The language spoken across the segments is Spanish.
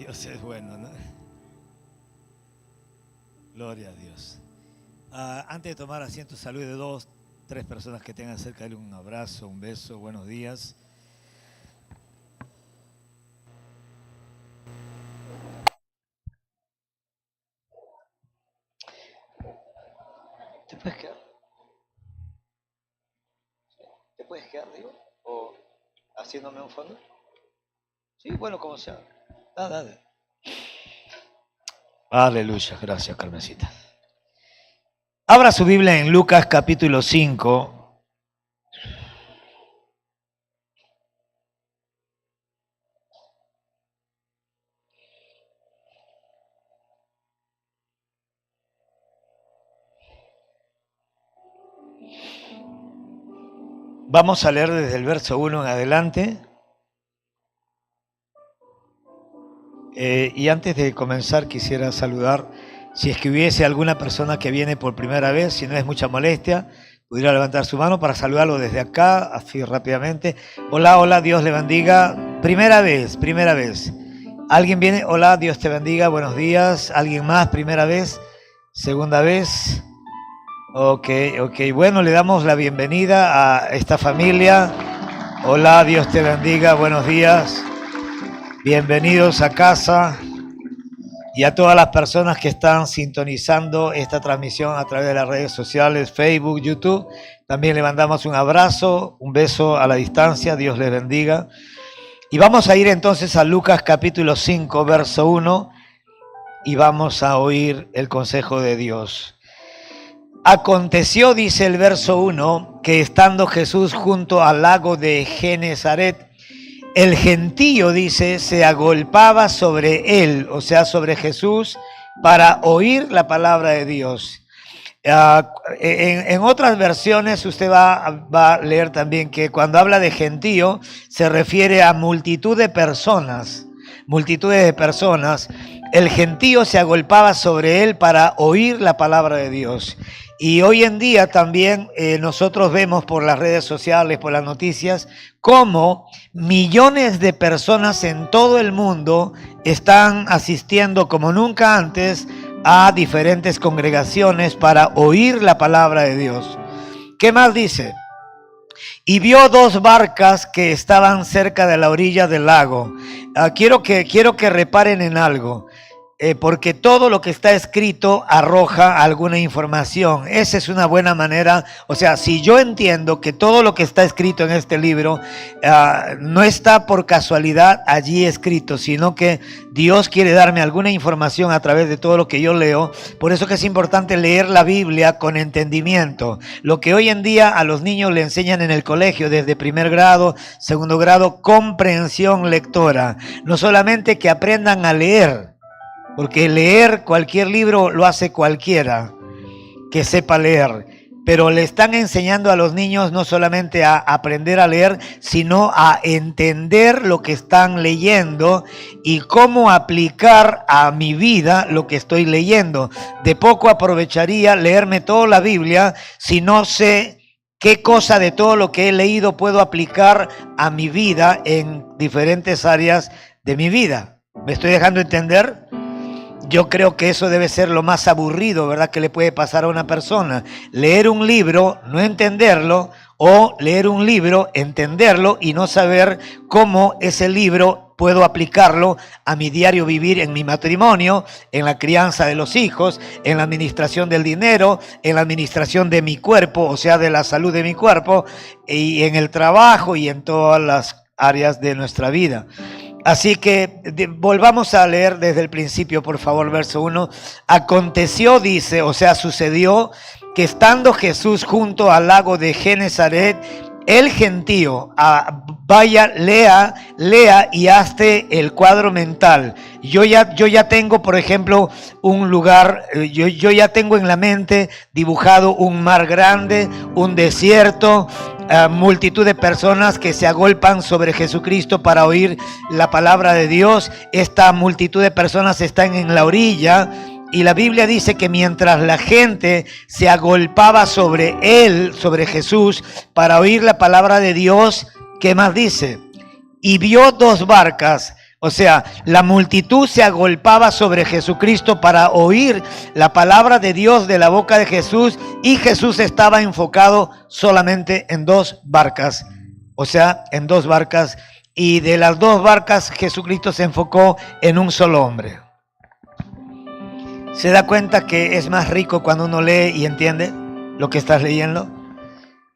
Dios es bueno, ¿no? Gloria a Dios. Antes de tomar asiento, salude de 2, 3 personas que tengan cerca de él, un abrazo, un beso, buenos días. ¿Te puedes quedar? ¿Te puedes quedar, digo? ¿O haciéndome un fondo? Sí, bueno, como sea. Dale. Aleluya, gracias, Carmencita. Abra su Biblia en Lucas capítulo 5. Vamos a leer desde el verso 1 en adelante. Y antes de comenzar quisiera saludar, si es que hubiese alguna persona que viene por primera vez, si no es mucha molestia, pudiera levantar su mano para saludarlo desde acá, así rápidamente. Hola, hola, Dios le bendiga. Primera vez. ¿Alguien viene? Hola, Dios te bendiga, buenos días. ¿Alguien más? Primera vez, segunda vez. Ok. Bueno, le damos la bienvenida a esta familia. Hola, Dios te bendiga, buenos días. Bienvenidos a casa y a todas las personas que están sintonizando esta transmisión a través de las redes sociales, Facebook, YouTube. También le mandamos un abrazo, un beso a la distancia, Dios les bendiga. Y vamos a ir entonces a Lucas capítulo 5, verso 1, y vamos a oír el consejo de Dios. Aconteció, dice el verso 1, que estando Jesús junto al lago de Genesaret, el gentío, dice, se agolpaba sobre él, o sea, sobre Jesús, para oír la palabra de Dios. En otras versiones usted va a leer también que cuando habla de gentío se refiere a multitudes de personas. El gentío se agolpaba sobre él para oír la palabra de Dios. Y hoy en día también nosotros vemos por las redes sociales, por las noticias, cómo millones de personas en todo el mundo están asistiendo como nunca antes a diferentes congregaciones para oír la palabra de Dios. ¿Qué más dice? Y vio 2 barcas que estaban cerca de la orilla del lago. Quiero que reparen en algo. Porque todo lo que está escrito arroja alguna información. Esa es una buena manera. O sea, si yo entiendo que todo lo que está escrito en este libro no está por casualidad allí escrito, sino que Dios quiere darme alguna información a través de todo lo que yo leo. Por eso que es importante leer la Biblia con entendimiento. Lo que hoy en día a los niños le enseñan en el colegio desde primer grado, segundo grado, comprensión lectora. No solamente que aprendan a leer, porque leer cualquier libro lo hace cualquiera que sepa leer, pero le están enseñando a los niños no solamente a aprender a leer, sino a entender lo que están leyendo y cómo aplicar a mi vida lo que estoy leyendo. De poco aprovecharía leerme toda la Biblia si no sé qué cosa de todo lo que he leído puedo aplicar a mi vida en diferentes áreas de mi vida. ¿Me estoy dejando entender? Yo creo que eso debe ser lo más aburrido, ¿verdad?, que le puede pasar a una persona. Leer un libro, no entenderlo, o leer un libro, entenderlo y no saber cómo ese libro puedo aplicarlo a mi diario vivir en mi matrimonio, en la crianza de los hijos, en la administración del dinero, en la administración de mi cuerpo, o sea, de la salud de mi cuerpo, y en el trabajo y en todas las áreas de nuestra vida. Así que volvamos a leer desde el principio, por favor, verso 1. Aconteció, dice, o sea, sucedió, que estando Jesús junto al lago de Genesaret, el gentío, vaya, lea y hazte el cuadro mental. Yo ya tengo, por ejemplo, un lugar, yo ya tengo en la mente dibujado un mar grande, un desierto, multitud de personas que se agolpan sobre Jesucristo para oír la palabra de Dios. Esta multitud de personas están en la orilla. Y la Biblia dice que mientras la gente se agolpaba sobre él, sobre Jesús, para oír la palabra de Dios, ¿qué más dice? Y vio 2 barcas, O sea, la multitud se agolpaba sobre Jesucristo para oír la palabra de Dios de la boca de Jesús, y Jesús estaba enfocado solamente en 2 barcas. O sea, en 2 barcas, y de las 2 barcas Jesucristo se enfocó en un solo hombre. ¿Se da cuenta que es más rico cuando uno lee y entiende lo que estás leyendo?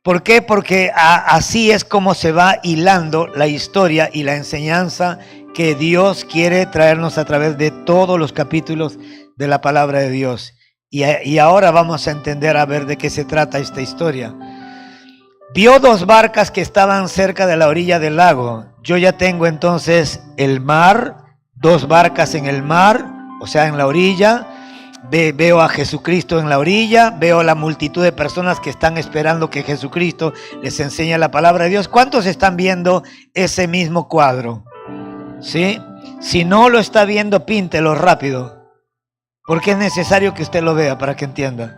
¿Por qué? Porque así es como se va hilando la historia y la enseñanza que Dios quiere traernos a través de todos los capítulos de la palabra de Dios. Y ahora vamos a entender, a ver de qué se trata esta historia. Vio 2 barcas que estaban cerca de la orilla del lago. Yo ya tengo entonces el mar, 2 barcas en el mar, o sea, en la orilla. Veo a Jesucristo en la orilla, veo la multitud de personas que están esperando que Jesucristo les enseñe la palabra de Dios. ¿Cuántos están viendo ese mismo cuadro? ¿Sí? Si no lo está viendo, píntelo rápido, porque es necesario que usted lo vea para que entienda.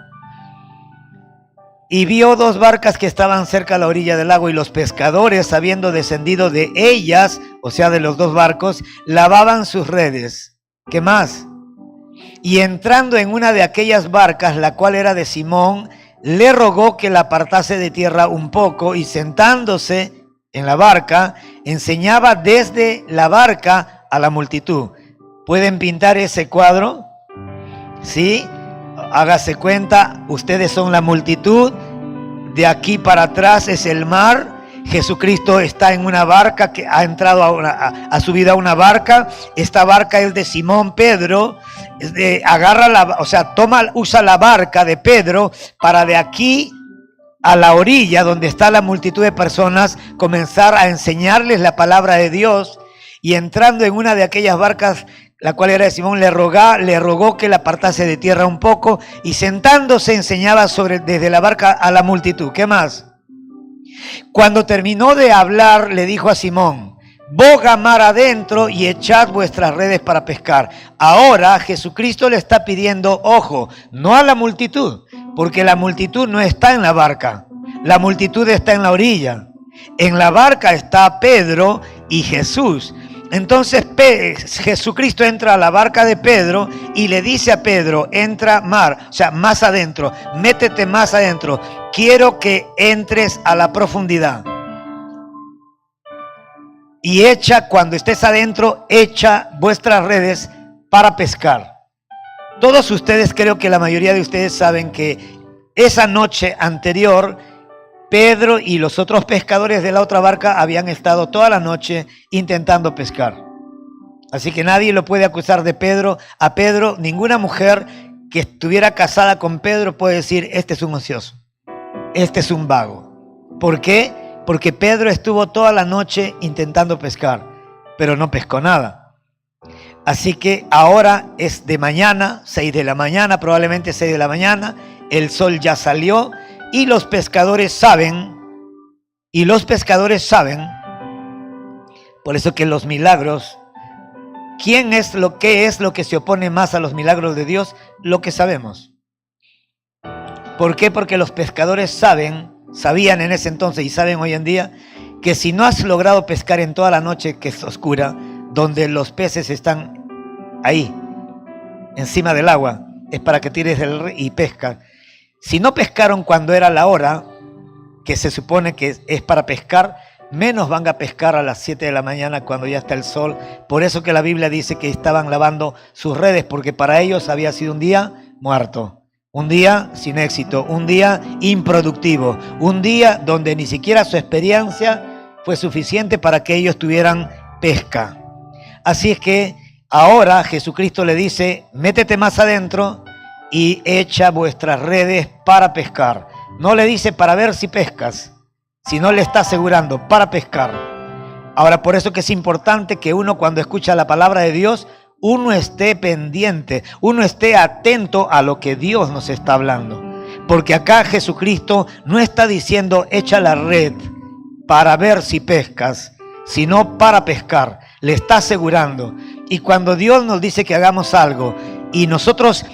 Y vio 2 barcas que estaban cerca a la orilla del lago, y los pescadores, habiendo descendido de ellas, o sea, de los 2 barcos, lavaban sus redes. ¿Qué más? Y entrando en una de aquellas barcas, la cual era de Simón, le rogó que la apartase de tierra un poco, y sentándose en la barca, enseñaba desde la barca a la multitud. ¿Pueden pintar ese cuadro? ¿Sí? Hágase cuenta, ustedes son la multitud, de aquí para atrás es el mar. Jesucristo está en una barca, que ha entrado ha subido a una barca. Esta barca es de Simón Pedro. Usa la barca de Pedro para de aquí a la orilla donde está la multitud de personas comenzar a enseñarles la palabra de Dios. Y entrando en una de aquellas barcas, la cual era de Simón, le rogó que la apartase de tierra un poco, y sentándose enseñaba desde la barca a la multitud. ¿Qué más? Cuando terminó de hablar, le dijo a Simón: boga mar adentro y echad vuestras redes para pescar. Ahora Jesucristo le está pidiendo, ojo, no a la multitud, porque la multitud no está en la barca, la multitud está en la orilla. En la barca está Pedro y Jesús. Entonces Jesucristo entra a la barca de Pedro y le dice a Pedro: entra más adentro, métete más adentro, quiero que entres a la profundidad. Y cuando estés adentro, echa vuestras redes para pescar. Todos ustedes, creo que la mayoría de ustedes saben que esa noche anterior, Pedro y los otros pescadores de la otra barca habían estado toda la noche intentando pescar. Así que nadie lo puede acusar de Pedro. A Pedro, ninguna mujer que estuviera casada con Pedro puede decir: este es un ocioso, este es un vago. ¿Por qué? Porque Pedro estuvo toda la noche intentando pescar, pero no pescó nada. Así que ahora es de mañana, 6 de la mañana, probablemente 6 de la mañana, el sol ya salió. Y los pescadores saben, por eso que los milagros, ¿qué es lo que se opone más a los milagros de Dios? Lo que sabemos. ¿Por qué? Porque los pescadores sabían en ese entonces y saben hoy en día, que si no has logrado pescar en toda la noche que es oscura, donde los peces están ahí, encima del agua, es para que tires y pescas. Si no pescaron cuando era la hora, que se supone que es para pescar, menos van a pescar a las 7 de la mañana cuando ya está el sol. Por eso que la Biblia dice que estaban lavando sus redes, porque para ellos había sido un día muerto, un día sin éxito, un día improductivo, un día donde ni siquiera su experiencia fue suficiente para que ellos tuvieran pesca. Así es que ahora Jesucristo le dice: métete más adentro y echa vuestras redes para pescar. No le dice para ver si pescas, sino le está asegurando para pescar. Ahora, por eso que es importante que uno, cuando escucha la palabra de Dios, uno esté pendiente, uno esté atento a lo que Dios nos está hablando. Porque acá Jesucristo no está diciendo echa la red para ver si pescas, sino para pescar. Le está asegurando. Y cuando Dios nos dice que hagamos algo y nosotros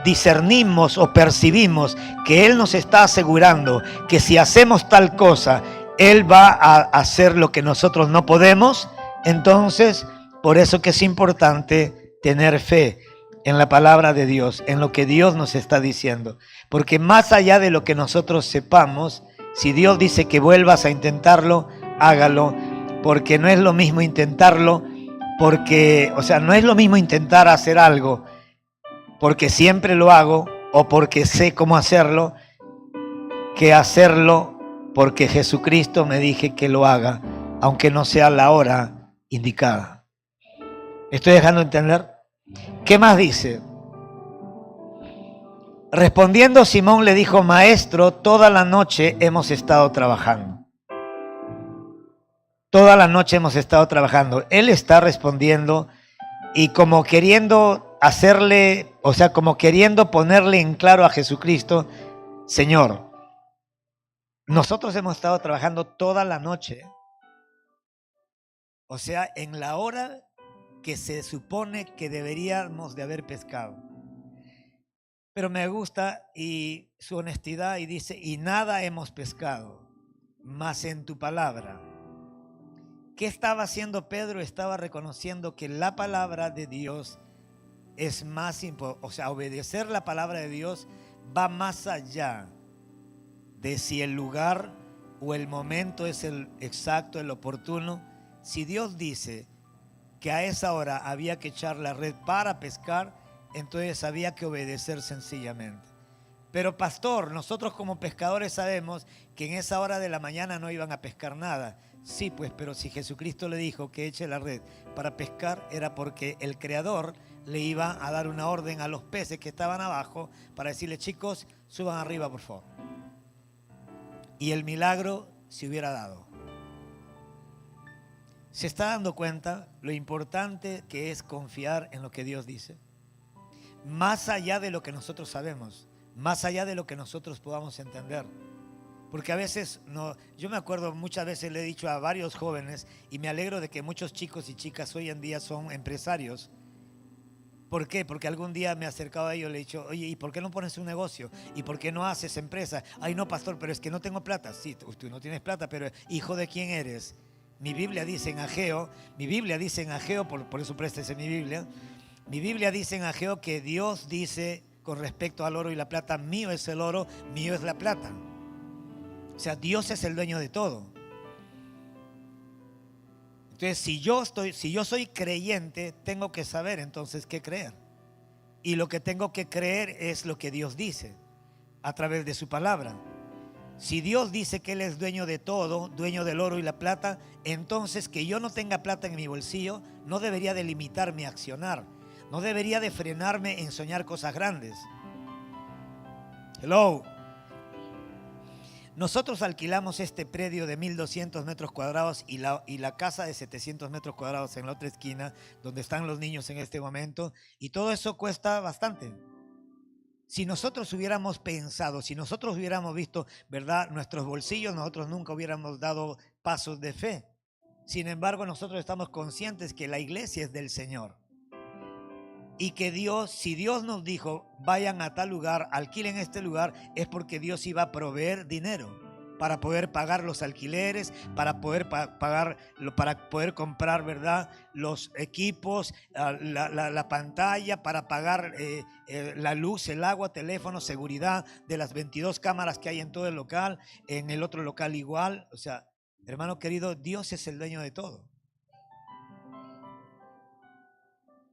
discernimos o percibimos que Él nos está asegurando que si hacemos tal cosa, Él va a hacer lo que nosotros no podemos, entonces Por eso que es importante tener fe en la palabra de Dios, en lo que Dios nos está diciendo. Porque más allá de lo que nosotros sepamos, si Dios dice que vuelvas a intentarlo, hágalo. Porque no es lo mismo intentarlo, no es lo mismo intentar hacer algo porque siempre lo hago o porque sé cómo hacerlo, que hacerlo porque Jesucristo me dije que lo haga, aunque no sea la hora indicada. ¿Estoy dejando entender? ¿Qué más dice? Respondiendo Simón le dijo: Maestro, toda la noche hemos estado trabajando. Toda la noche hemos estado trabajando. Él está respondiendo y como queriendo hacerle, como queriendo ponerle en claro a Jesucristo: Señor, nosotros hemos estado trabajando toda la noche. O sea, en la hora que se supone que deberíamos de haber pescado. Pero me gusta y su honestidad, y dice: y nada hemos pescado, mas en tu palabra. ¿Qué estaba haciendo Pedro? Estaba reconociendo que la palabra de Dios es más importante. Obedecer la palabra de Dios va más allá de si el lugar o el momento es el exacto, el oportuno. Si Dios dice que a esa hora había que echar la red para pescar, entonces había que obedecer sencillamente. Pero pastor, nosotros como pescadores sabemos que en esa hora de la mañana no iban a pescar nada. Sí, pues, pero si Jesucristo le dijo que eche la red para pescar, era porque el Creador le iba a dar una orden a los peces que estaban abajo para decirle: chicos, suban arriba, por favor. Y el milagro se hubiera dado. ¿Se está dando cuenta lo importante que es confiar en lo que Dios dice? Más allá de lo que nosotros sabemos, más allá de lo que nosotros podamos entender. Porque a veces, yo me acuerdo, muchas veces le he dicho a varios jóvenes, y me alegro de que muchos chicos y chicas hoy en día son empresarios. ¿Por qué? Porque algún día me he acercado a ellos y le he dicho: oye, ¿y por qué no pones un negocio? ¿Y por qué no haces empresa? Ay, no, pastor, pero es que no tengo plata. Sí, tú no tienes plata, pero ¿hijo de quién eres? Mi Biblia dice en Ageo, por eso préstese mi Biblia. Mi Biblia dice en Ageo que Dios dice con respecto al oro y la plata: mío es el oro, mío es la plata. O sea, Dios es el dueño de todo. Entonces, si yo soy creyente, tengo que saber entonces qué creer. Y lo que tengo que creer es lo que Dios dice a través de su palabra. Si Dios dice que Él es dueño de todo, dueño del oro y la plata, entonces que yo no tenga plata en mi bolsillo no debería de limitar mi accionar. No debería de frenarme en soñar cosas grandes. Hello. Nosotros alquilamos este predio de 1,200 metros cuadrados y la casa de 700 metros cuadrados en la otra esquina, donde están los niños en este momento, y todo eso cuesta bastante. Si nosotros hubiéramos pensado, si nosotros hubiéramos visto, ¿verdad?, nuestros bolsillos, nosotros nunca hubiéramos dado pasos de fe. Sin embargo, nosotros estamos conscientes que la iglesia es del Señor. Y que Dios, si Dios nos dijo: vayan a tal lugar, alquilen este lugar, es porque Dios iba a proveer dinero para poder pagar los alquileres, para poder pagar, para poder comprar, ¿verdad?, los equipos, la pantalla, para pagar la luz, el agua, teléfono, seguridad de las 22 cámaras que hay en todo el local, en el otro local igual. O sea, hermano querido, Dios es el dueño de todo.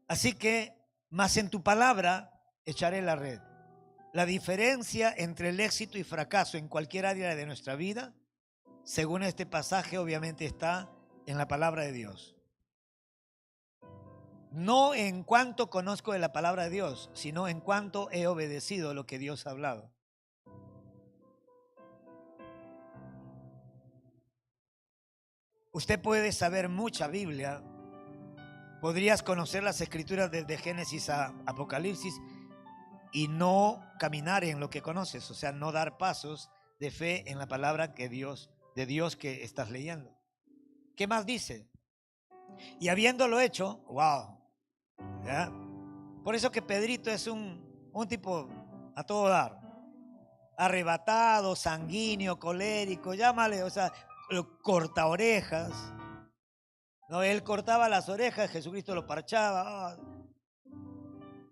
Así que, mas en tu palabra echaré la red. La diferencia entre el éxito y fracaso en cualquier área de nuestra vida, según este pasaje, obviamente está en la palabra de Dios. No en cuanto conozco de la palabra de Dios, sino en cuanto he obedecido lo que Dios ha hablado. Usted puede saber mucha Biblia, podrías conocer las escrituras desde Génesis a Apocalipsis y no caminar en lo que conoces, o sea, no dar pasos de fe en la palabra de Dios que estás leyendo. ¿Qué más dice? Y habiéndolo hecho, wow, ¿ya? Por eso que Pedrito es un tipo a todo dar, arrebatado, sanguíneo, colérico, llámale, o sea, corta orejas. No, él cortaba las orejas, Jesucristo lo parchaba.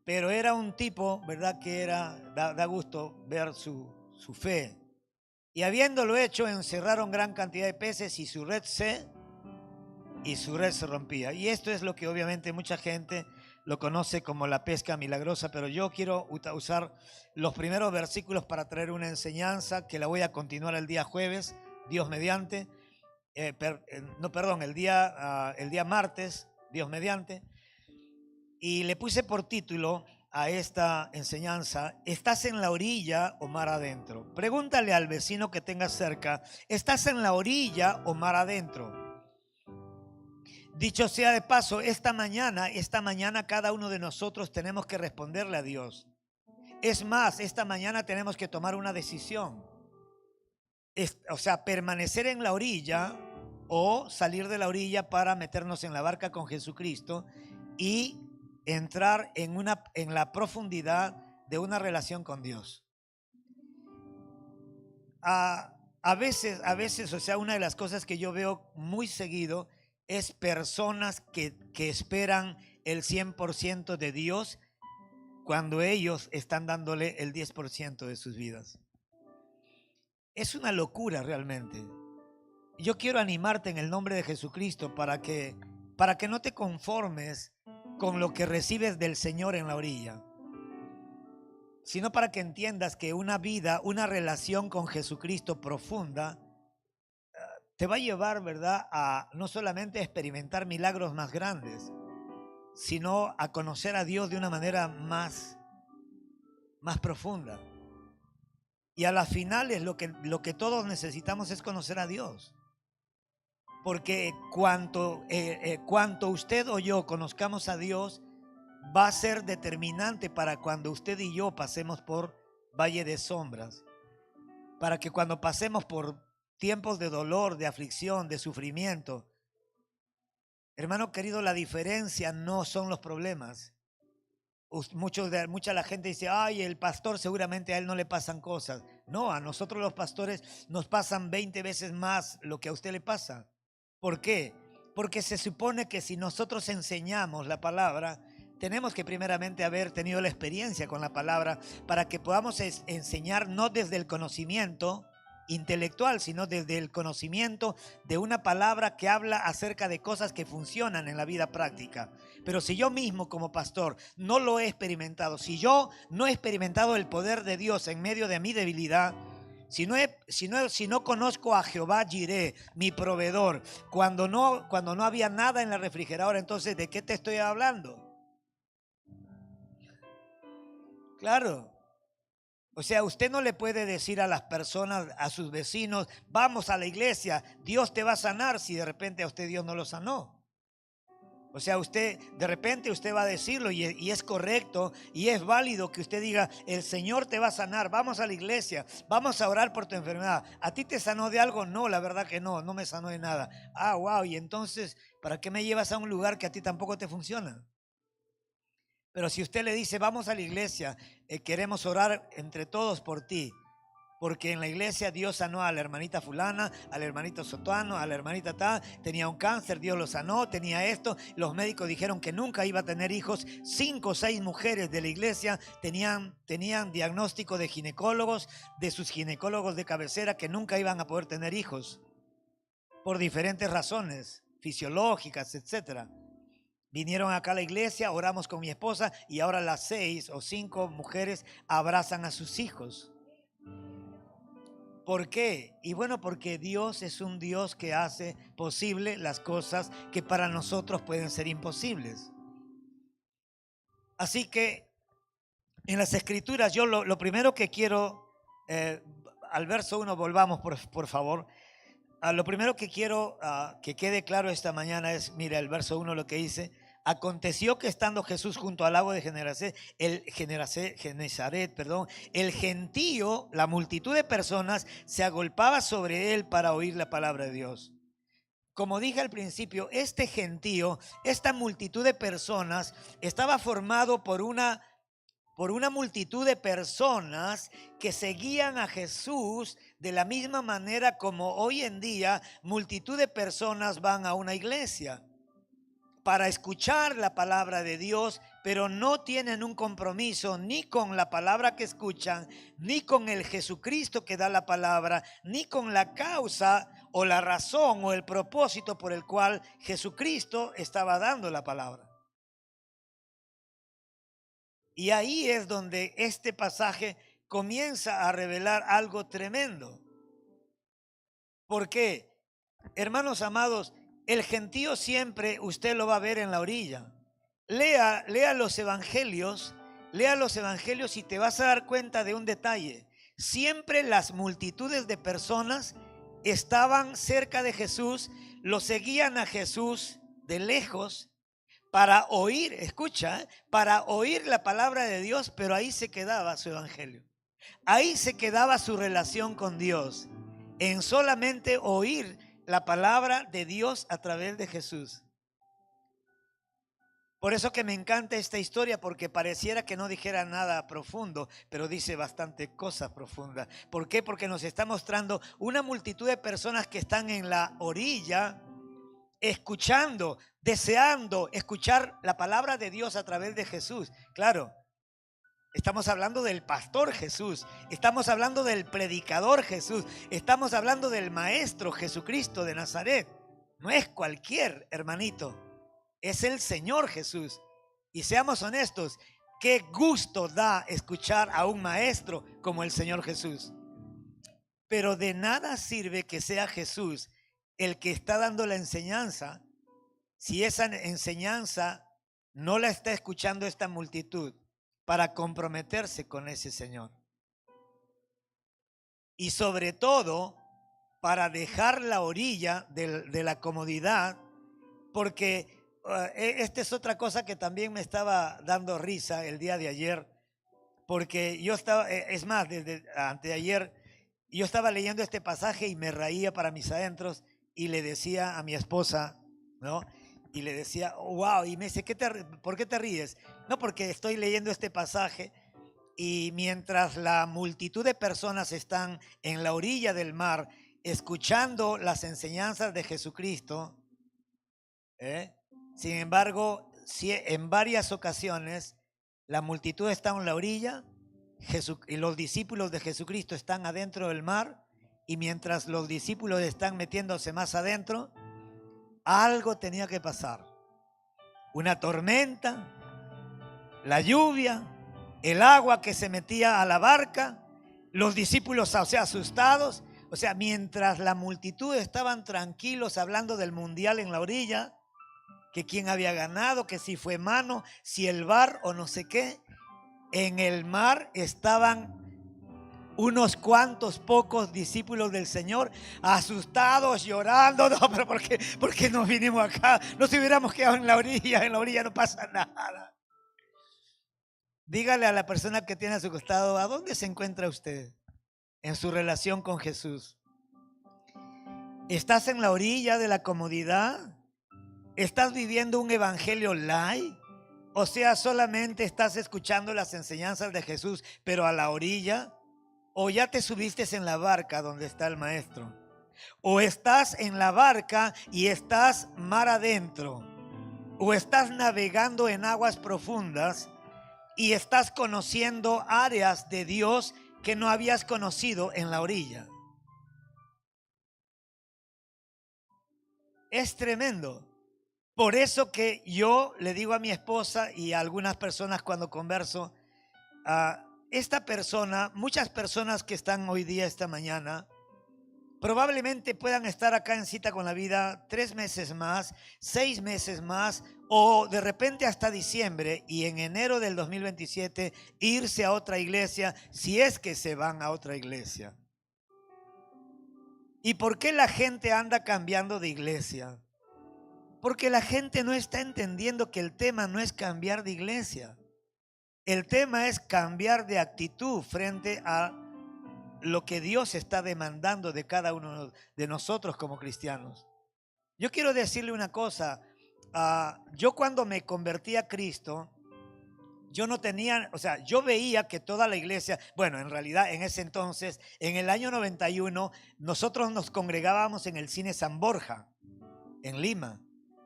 Pero era un tipo, ¿verdad? Que da gusto ver su fe. Y habiéndolo hecho, encerraron gran cantidad de peces y su red se rompía. Y esto es lo que obviamente mucha gente lo conoce como la pesca milagrosa, pero yo quiero usar los primeros versículos para traer una enseñanza que la voy a continuar el día jueves, Dios mediante. El día martes, Dios mediante. Y le puse por título a esta enseñanza: ¿estás en la orilla o mar adentro? Pregúntale al vecino que tengas cerca: ¿estás en la orilla o mar adentro? Dicho sea de paso, esta mañana cada uno de nosotros tenemos que responderle a Dios. Es más, esta mañana tenemos que tomar una decisión. O sea, permanecer en la orilla o salir de la orilla para meternos en la barca con Jesucristo y entrar en la profundidad de una relación con Dios. A veces, o sea, una de las cosas que yo veo muy seguido es personas que esperan el 100% de Dios cuando ellos están dándole el 10% de sus vidas. Es una locura realmente. Yo quiero animarte en el nombre de Jesucristo para que no te conformes con lo que recibes del Señor en la orilla, sino para que entiendas que una vida, una relación con Jesucristo profunda te va a llevar, ¿verdad?, a no solamente experimentar milagros más grandes, sino a conocer a Dios de una manera más profunda. Y a las finales lo que todos necesitamos es conocer a Dios. Porque cuanto usted o yo conozcamos a Dios, va a ser determinante para cuando usted y yo pasemos por valle de sombras. Para que cuando pasemos por tiempos de dolor, de aflicción, de sufrimiento, hermano querido, la diferencia no son los problemas. Mucha la gente dice: ay, el pastor seguramente a él no le pasan cosas. No, a nosotros los pastores nos pasan 20 veces más lo que a usted le pasa. ¿Por qué? Porque se supone que si nosotros enseñamos la palabra, tenemos que primeramente haber tenido la experiencia con la palabra para que podamos enseñar no desde el conocimiento intelectual, sino desde el conocimiento de una palabra que habla acerca de cosas que funcionan en la vida práctica. Pero si yo mismo como pastor no lo he experimentado, si yo no he experimentado el poder de Dios en medio de mi debilidad, si no conozco a Jehová Jireh, mi proveedor, cuando no había nada en la refrigeradora, entonces ¿de qué te estoy hablando? Claro. O sea, usted no le puede decir a las personas, a sus vecinos: vamos a la iglesia, Dios te va a sanar, si de repente a usted Dios no lo sanó. O sea, de repente usted va a decirlo y es correcto y es válido que usted diga: el Señor te va a sanar, vamos a la iglesia, vamos a orar por tu enfermedad. ¿A ti te sanó de algo? No, la verdad que no me sanó de nada. Ah, wow, y entonces, ¿para qué me llevas a un lugar que a ti tampoco te funciona? Pero si usted le dice: vamos a la iglesia, queremos orar entre todos por ti, porque en la iglesia Dios sanó a la hermanita fulana, al hermanito sotano, a la hermanita tal, tenía un cáncer, Dios lo sanó, tenía esto, los médicos dijeron que nunca iba a tener hijos, 5 o 6 mujeres de la iglesia tenían diagnóstico de ginecólogos, de sus ginecólogos de cabecera, que nunca iban a poder tener hijos, por diferentes razones, fisiológicas, etcétera. Vinieron acá a la iglesia, oramos con mi esposa y ahora las 6 o 5 mujeres abrazan a sus hijos. ¿Por qué? Y bueno, porque Dios es un Dios que hace posible las cosas que para nosotros pueden ser imposibles. Así que en las Escrituras, yo lo primero que quiero, al verso 1 volvamos por favor. Lo primero que quiero que quede claro esta mañana es, mira, el verso 1 lo que dice: aconteció que estando Jesús junto al lago de Genesaret, el gentío, la multitud de personas, se agolpaba sobre él para oír la palabra de Dios. Como dije al principio, este gentío, esta multitud de personas, estaba formado por una multitud de personas que seguían a Jesús de la misma manera como hoy en día multitud de personas van a una iglesia. para escuchar la palabra de Dios, pero no tienen un compromiso ni con la palabra que escuchan, ni con el Jesucristo que da la palabra, ni con la causa o la razón o el propósito por el cual Jesucristo estaba dando la palabra. Y ahí es donde este pasaje comienza a revelar algo tremendo. ¿Por qué? Hermanos amados, el gentío siempre usted lo va a ver en la orilla. Lea los evangelios y te vas a dar cuenta de un detalle. Siempre las multitudes de personas estaban cerca de Jesús, lo seguían a Jesús de lejos para oír, escucha, para oír la palabra de Dios, pero ahí se quedaba su evangelio. Ahí se quedaba su relación con Dios, en solamente oír la palabra de Dios a través de Jesús. Por eso que me encanta esta historia, porque pareciera que no dijera nada profundo, pero dice bastante cosa profunda. ¿Por qué? Porque nos está mostrando una multitud de personas que están en la orilla, escuchando, deseando escuchar la palabra de Dios a través de Jesús. Claro, estamos hablando del pastor Jesús, estamos hablando del predicador Jesús, estamos hablando del maestro Jesucristo de Nazaret. No es cualquier hermanito, es el Señor Jesús. Y seamos honestos, qué gusto da escuchar a un maestro como el Señor Jesús. Pero de nada sirve que sea Jesús el que está dando la enseñanza si esa enseñanza no la está escuchando esta multitud para comprometerse con ese Señor. Y sobre todo, para dejar la orilla de la comodidad, porque esta es otra cosa que también me estaba dando risa el día de ayer, porque yo estaba, es más, desde anteayer, yo estaba leyendo este pasaje y me reía para mis adentros y le decía a mi esposa, ¿no? Y le decía, wow, y me dice, ¿por qué te ríes? No, porque estoy leyendo este pasaje y mientras la multitud de personas están en la orilla del mar escuchando las enseñanzas de Jesucristo, sin embargo, en varias ocasiones la multitud está en la orilla y los discípulos de Jesucristo están adentro del mar, y mientras los discípulos están metiéndose más adentro, algo tenía que pasar. Una tormenta, la lluvia, el agua que se metía a la barca, los discípulos, o sea, asustados. O sea, mientras la multitud estaban tranquilos hablando del mundial en la orilla, que quién había ganado, que si fue mano, si el VAR o no sé qué, en el mar estaban unos cuantos pocos discípulos del Señor, asustados, llorando. No, pero ¿por qué nos vinimos acá? Nos hubiéramos quedado en la orilla no pasa nada. Dígale a la persona que tiene a su costado, ¿a dónde se encuentra usted en su relación con Jesús? ¿Estás en la orilla de la comodidad? ¿Estás viviendo un evangelio light? O sea, solamente estás escuchando las enseñanzas de Jesús, pero a la orilla. ¿O ya te subiste en la barca donde está el maestro? ¿O estás en la barca y estás mar adentro? ¿O estás navegando en aguas profundas y estás conociendo áreas de Dios que no habías conocido en la orilla? Es tremendo. Por eso que yo le digo a mi esposa y a algunas personas cuando converso, esta persona, muchas personas que están hoy día, esta mañana, probablemente puedan estar acá en Cita con la Vida 3 meses más, 6 meses más, o de repente hasta diciembre, y en enero del 2027 irse a otra iglesia, si es que se van a otra iglesia. ¿Y por qué la gente anda cambiando de iglesia? Porque la gente no está entendiendo que el tema no es cambiar de iglesia. El tema es cambiar de actitud frente a lo que Dios está demandando de cada uno de nosotros como cristianos. Yo quiero decirle una cosa. Yo cuando me convertí a Cristo, yo no tenía, o sea, yo veía que toda la iglesia, bueno, en realidad en ese entonces, en el año 91, nosotros nos congregábamos en el Cine San Borja, en Lima.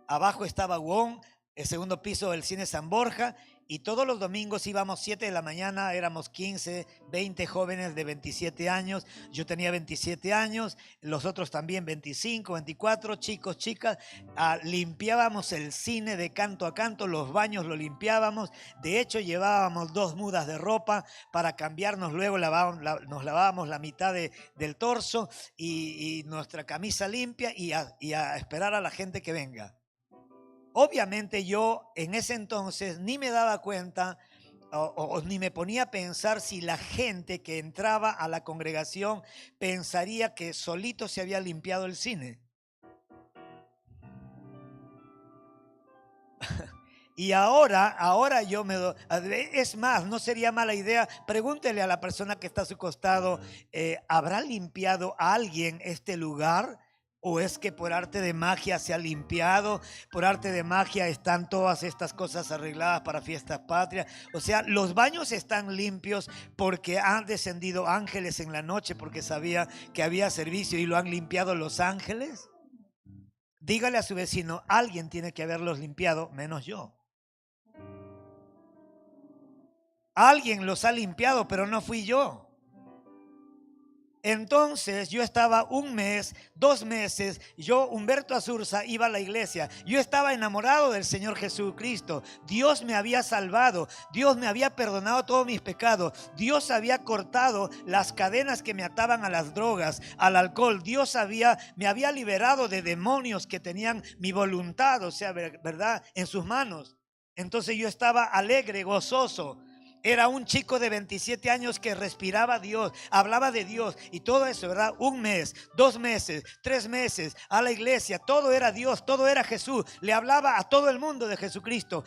abajo estaba WOM, el segundo piso del cine San Borja, y todos los domingos íbamos 7 de la mañana, éramos 15, 20 jóvenes de 27 años, yo tenía 27 años, los otros también 25, 24, chicos, chicas, limpiábamos el cine de canto a canto, los baños lo limpiábamos, de hecho llevábamos 2 mudas de ropa para cambiarnos, luego nos lavábamos la mitad del torso y nuestra camisa limpia y a esperar a la gente que venga. Obviamente yo en ese entonces ni me daba cuenta o ni me ponía a pensar si la gente que entraba a la congregación pensaría que solito se había limpiado el cine. Y ahora yo me doy, es más, no sería mala idea, pregúntele a la persona que está a su costado, ¿habrá limpiado a alguien este lugar? ¿O es que por arte de magia se ha limpiado? Por arte de magia están todas estas cosas arregladas para fiestas patrias. O sea, los baños están limpios porque han descendido ángeles en la noche porque sabía que había servicio y lo han limpiado los ángeles. Dígale a su vecino, alguien tiene que haberlos limpiado, menos yo. Alguien los ha limpiado, pero no fui yo. Entonces yo estaba 1 mes, 2 meses, yo, Humberto Azurza, iba a la iglesia. Yo estaba enamorado del Señor Jesucristo. Dios me había salvado, Dios me había perdonado todos mis pecados. Dios había cortado las cadenas que me ataban a las drogas, al alcohol. Dios me había liberado de demonios que tenían mi voluntad, o sea, ¿verdad?, en sus manos. Entonces yo estaba alegre, gozoso. Era un chico de 27 años que respiraba a Dios, hablaba de Dios y todo eso, ¿verdad? 1 mes, 2 meses, 3 meses a la iglesia, todo era Dios, todo era Jesús. Le hablaba a todo el mundo de Jesucristo,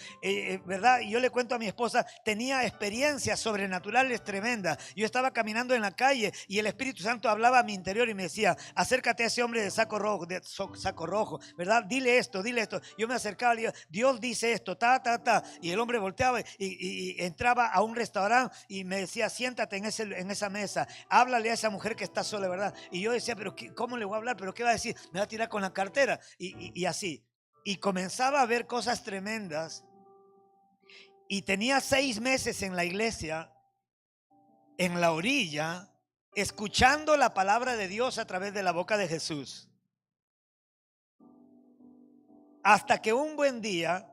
¿verdad? Y yo le cuento a mi esposa, tenía experiencias sobrenaturales tremendas. Yo estaba caminando en la calle y el Espíritu Santo hablaba a mi interior y me decía, acércate a ese hombre de saco rojo, ¿verdad? Dile esto, dile esto. Yo me acercaba y le digo, Dios dice esto, y el hombre volteaba y entraba a un restaurante y me decía, siéntate en esa mesa, háblale a esa mujer que está sola, ¿verdad? Y yo decía, pero ¿cómo le voy a hablar? ¿Pero qué va a decir? Me va a tirar con la cartera y así. Y comenzaba a ver cosas tremendas y tenía 6 meses en la iglesia, en la orilla, escuchando la palabra de Dios a través de la boca de Jesús. Hasta que un buen día,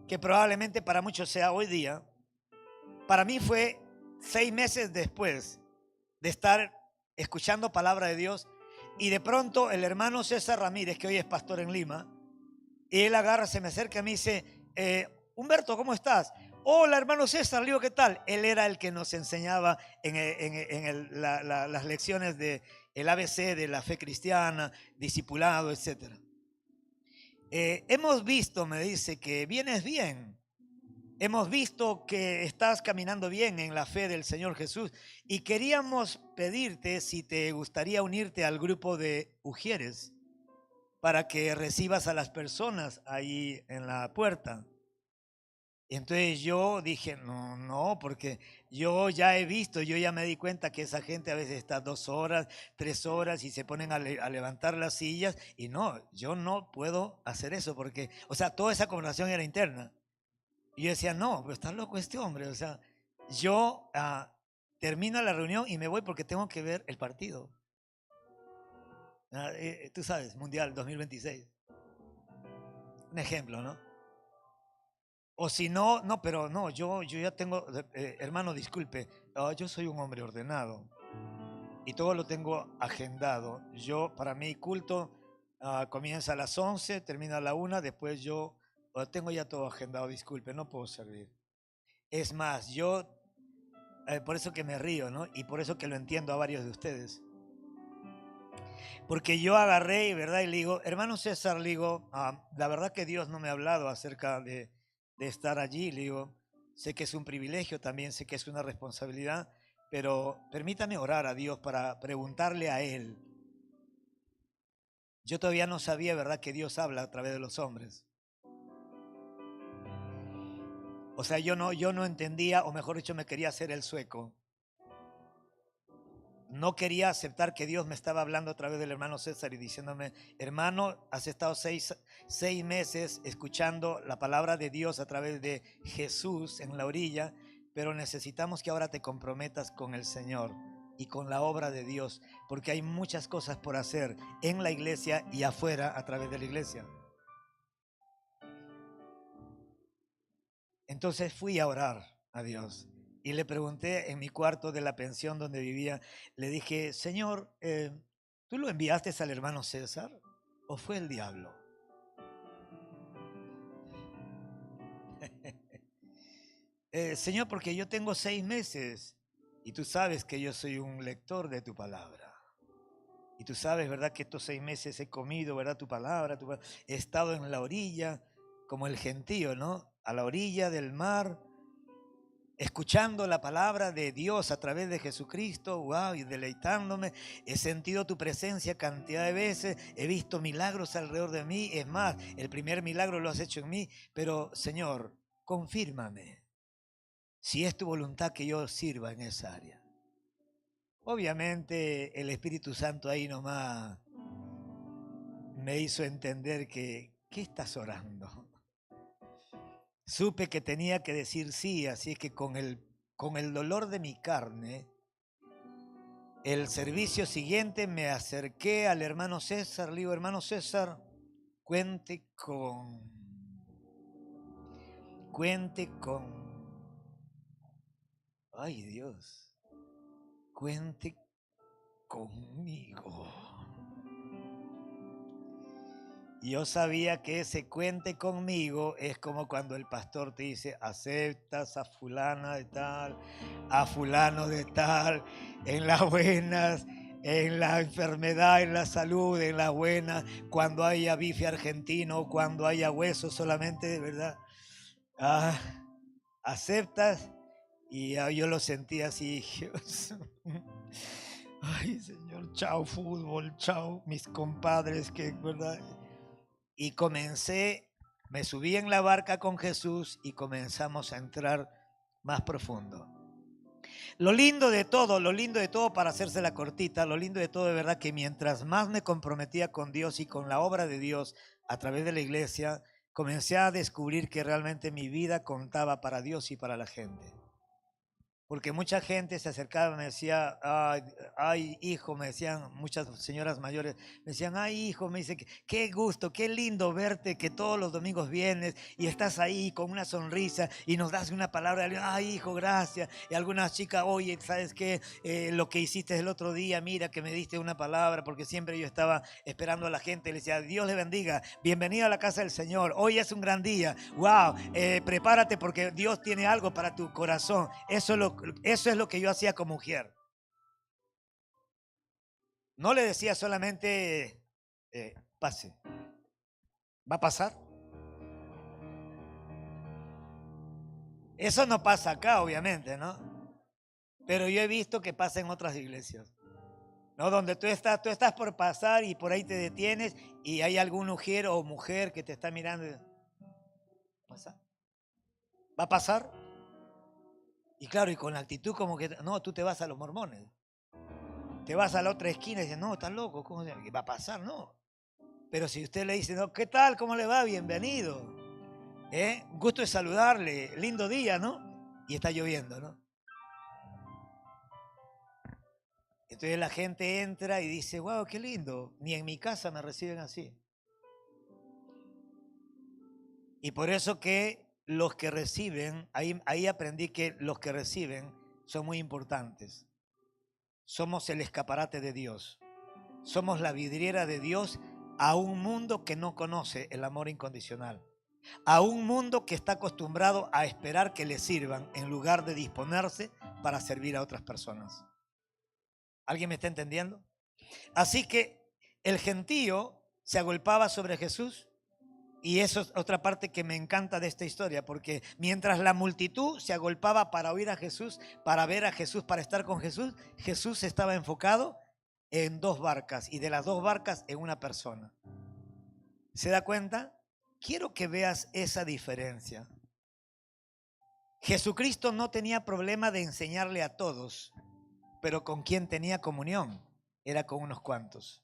que probablemente para muchos sea hoy día, para mí fue 6 meses después de estar escuchando palabra de Dios y de pronto el hermano César Ramírez, que hoy es pastor en Lima, y él agarra, se me acerca y me dice, Humberto, ¿cómo estás? Hola, hermano César, le digo, ¿qué tal? Él era el que nos enseñaba las lecciones del ABC, de la fe cristiana, discipulado, etc. Hemos visto, me dice, que vienes bien. Hemos visto que estás caminando bien en la fe del Señor Jesús y queríamos pedirte si te gustaría unirte al grupo de Ujieres para que recibas a las personas ahí en la puerta. Entonces yo dije, no, porque yo ya he visto, yo ya me di cuenta que esa gente a veces está 2 horas, 3 horas y se ponen a levantar las sillas y no, yo no puedo hacer eso porque, o sea, toda esa conversación era interna. Y yo decía, no, pero está loco este hombre. O sea, yo termino la reunión y me voy porque tengo que ver el partido. Tú sabes, Mundial 2026. Un ejemplo, ¿no? O si no, pero no, yo ya tengo, hermano, disculpe, yo soy un hombre ordenado y todo lo tengo agendado. Para mí culto comienza a las 11, termina a la 1, después yo tengo ya todo agendado, disculpe, no puedo servir. Es más, por eso que me río, ¿no? Y por eso que lo entiendo a varios de ustedes. Porque yo agarré, ¿verdad? Y le digo, hermano César, le digo, la verdad que Dios no me ha hablado acerca de estar allí. Le digo, sé que es un privilegio, también sé que es una responsabilidad, pero permítame orar a Dios para preguntarle a Él. Yo todavía no sabía, ¿verdad?, que Dios habla a través de los hombres. O sea, yo no entendía, o mejor dicho, me quería hacer el sueco. no quería aceptar que Dios me estaba hablando a través del hermano César y diciéndome, hermano, has estado seis meses escuchando la palabra de Dios a través de Jesús en la orilla, pero necesitamos que ahora te comprometas con el Señor y con la obra de Dios, porque hay muchas cosas por hacer en la iglesia y afuera a través de la iglesia. Entonces fui a orar a Dios y le pregunté en mi cuarto de la pensión donde vivía, le dije, Señor, ¿tú lo enviaste al hermano César o fue el diablo? Señor, porque yo tengo 6 meses y tú sabes que yo soy un lector de tu palabra. Y tú sabes, ¿verdad? Que estos 6 meses he comido, ¿verdad? Tu palabra, he estado en la orilla, como el gentío, ¿no? A la orilla del mar, escuchando la palabra de Dios a través de Jesucristo, wow, y deleitándome. He sentido tu presencia cantidad de veces, he visto milagros alrededor de mí. Es más, el primer milagro lo has hecho en mí, pero Señor, confírmame si es tu voluntad que yo sirva en esa área. Obviamente el Espíritu Santo ahí nomás me hizo entender que, ¿qué estás orando? Supe que tenía que decir sí, así es que con el dolor de mi carne, el servicio siguiente me acerqué al hermano César, le digo, hermano César, cuente con, ay Dios, cuente conmigo. Yo sabía que ese cuente conmigo es como cuando el pastor te dice, aceptas a fulana de tal, a fulano de tal, en las buenas, en la enfermedad, en la salud, en las buenas, cuando haya bife argentino, cuando haya hueso solamente, de verdad. Aceptas, y yo lo sentí así. Ay, Señor, chao fútbol, chao mis compadres, que verdad. Y me subí en la barca con Jesús y comenzamos a entrar más profundo. Lo lindo de todo para hacerse la cortita, lo lindo de todo de verdad que mientras más me comprometía con Dios y con la obra de Dios a través de la iglesia, comencé a descubrir que realmente mi vida contaba para Dios y para la gente. Porque mucha gente se acercaba y me decía, ay, hijo, me decían muchas señoras mayores, me decían, ay, hijo, me dice, qué gusto, qué lindo verte, que todos los domingos vienes y estás ahí con una sonrisa y nos das una palabra, ay, hijo, gracias. Y algunas chicas, oye, ¿sabes qué? Lo que hiciste el otro día, mira que me diste una palabra, porque siempre yo estaba esperando a la gente, le decía, Dios le bendiga, bienvenido a la casa del Señor, hoy es un gran día, wow, prepárate porque Dios tiene algo para tu corazón. Eso es lo que yo hacía como mujer. No le decía solamente, pase. ¿Va a pasar? Eso no pasa acá, obviamente, ¿no? Pero yo he visto que pasa en otras iglesias, ¿no? Donde tú estás por pasar y por ahí te detienes y hay algún mujer o mujer que te está mirando. ¿Pasa? ¿Va a pasar? Y claro, y con la actitud como que, no, tú te vas a los mormones. Te vas a la otra esquina y dices, no, estás loco, ¿cómo va a pasar? No. Pero si usted le dice, no, ¿qué tal? ¿Cómo le va? Bienvenido. Gusto de saludarle, lindo día, ¿no? Y está lloviendo, ¿no? Entonces la gente entra y dice, wow, qué lindo, ni en mi casa me reciben así. Y por eso que los que reciben, ahí aprendí que los que reciben son muy importantes. Somos el escaparate de Dios. Somos la vidriera de Dios a un mundo que no conoce el amor incondicional. A un mundo que está acostumbrado a esperar que le sirvan en lugar de disponerse para servir a otras personas. ¿Alguien me está entendiendo? Así que el gentío se agolpaba sobre Jesús y eso es otra parte que me encanta de esta historia, porque mientras la multitud se agolpaba para oír a Jesús, para ver a Jesús, para estar con Jesús, Jesús estaba enfocado en 2 barcas y de las 2 barcas en una persona. ¿Se da cuenta? Quiero que veas esa diferencia. Jesucristo no tenía problema de enseñarle a todos, pero con quien tenía comunión era con unos cuantos.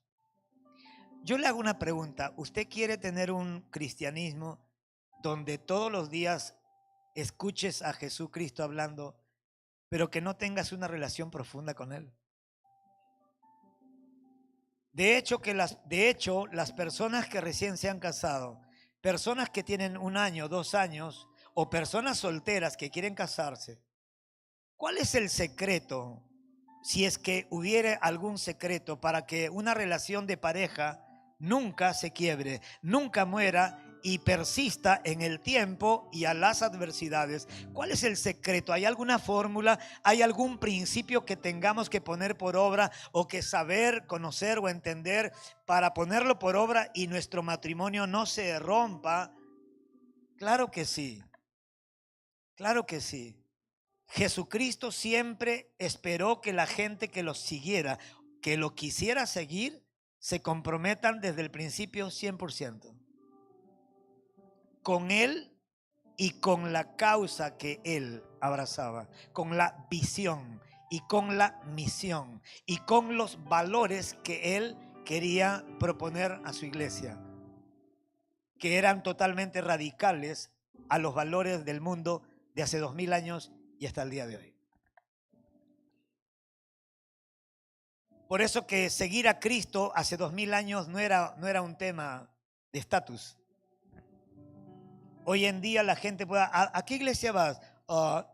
Yo le hago una pregunta. ¿Usted quiere tener un cristianismo donde todos los días escuches a Jesucristo hablando, pero que no tengas una relación profunda con Él? De hecho, las personas que recién se han casado, personas que tienen 1 año, 2 años, o personas solteras que quieren casarse, ¿cuál es el secreto? Si es que hubiera algún secreto para que una relación de pareja nunca se quiebre, nunca muera y persista en el tiempo y a las adversidades. ¿Cuál es el secreto? ¿Hay alguna fórmula? ¿Hay algún principio que tengamos que poner por obra o que saber, conocer o entender para ponerlo por obra y nuestro matrimonio no se rompa? Claro que sí, claro que sí. Jesucristo siempre esperó que la gente que lo siguiera, que lo quisiera seguir, se comprometan desde el principio 100% con Él y con la causa que Él abrazaba, con la visión y con la misión y con los valores que Él quería proponer a su iglesia, que eran totalmente radicales a los valores del mundo de hace 2000 años y hasta el día de hoy. Por eso que seguir a Cristo hace 2000 años no era un tema de estatus. Hoy en día la gente puede, ¿a qué iglesia vas?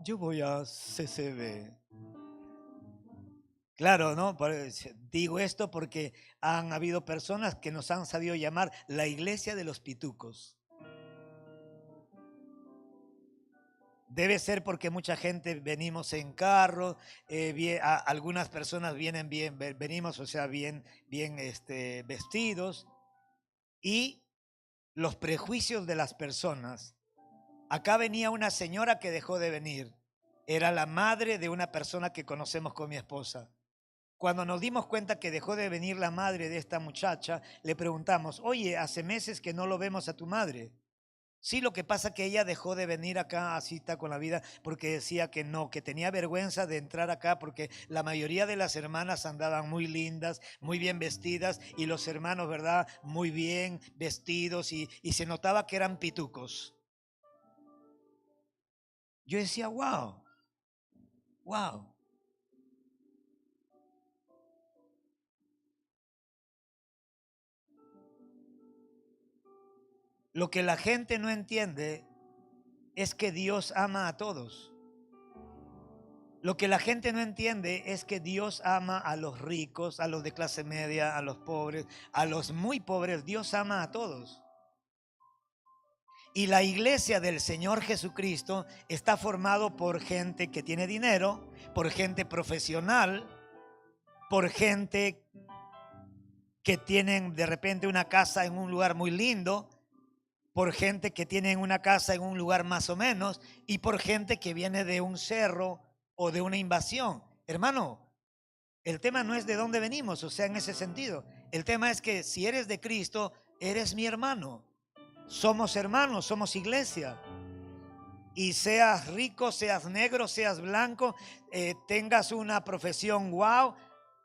Yo voy a CCB. Claro, ¿no? Digo esto porque han habido personas que nos han sabido llamar la iglesia de los pitucos. Debe ser porque mucha gente venimos en carro, algunas personas vienen venimos, o sea, bien vestidos, y los prejuicios de las personas. Acá venía una señora que dejó de venir. Era la madre de una persona que conocemos con mi esposa. Cuando nos dimos cuenta que dejó de venir la madre de esta muchacha, le preguntamos, oye, hace meses que no lo vemos a tu madre. Sí, lo que pasa es que ella dejó de venir acá a Cita con la Vida porque decía que no, que tenía vergüenza de entrar acá porque la mayoría de las hermanas andaban muy lindas, muy bien vestidas y los hermanos, ¿verdad? Muy bien vestidos y se notaba que eran pitucos. Yo decía, wow, wow. Lo que la gente no entiende es que Dios ama a todos. Lo que la gente no entiende es que Dios ama a los ricos, a los de clase media, a los pobres, a los muy pobres. Dios ama a todos. Y la iglesia del Señor Jesucristo está formado por gente que tiene dinero, por gente profesional, por gente que tienen de repente una casa en un lugar muy lindo, por gente que tiene una casa en un lugar más o menos y por gente que viene de un cerro o de una invasión. Hermano, el tema no es de dónde venimos, o sea, en ese sentido. El tema es que si eres de Cristo, eres mi hermano. Somos hermanos, somos iglesia. Y seas rico, seas negro, seas blanco, tengas una profesión wow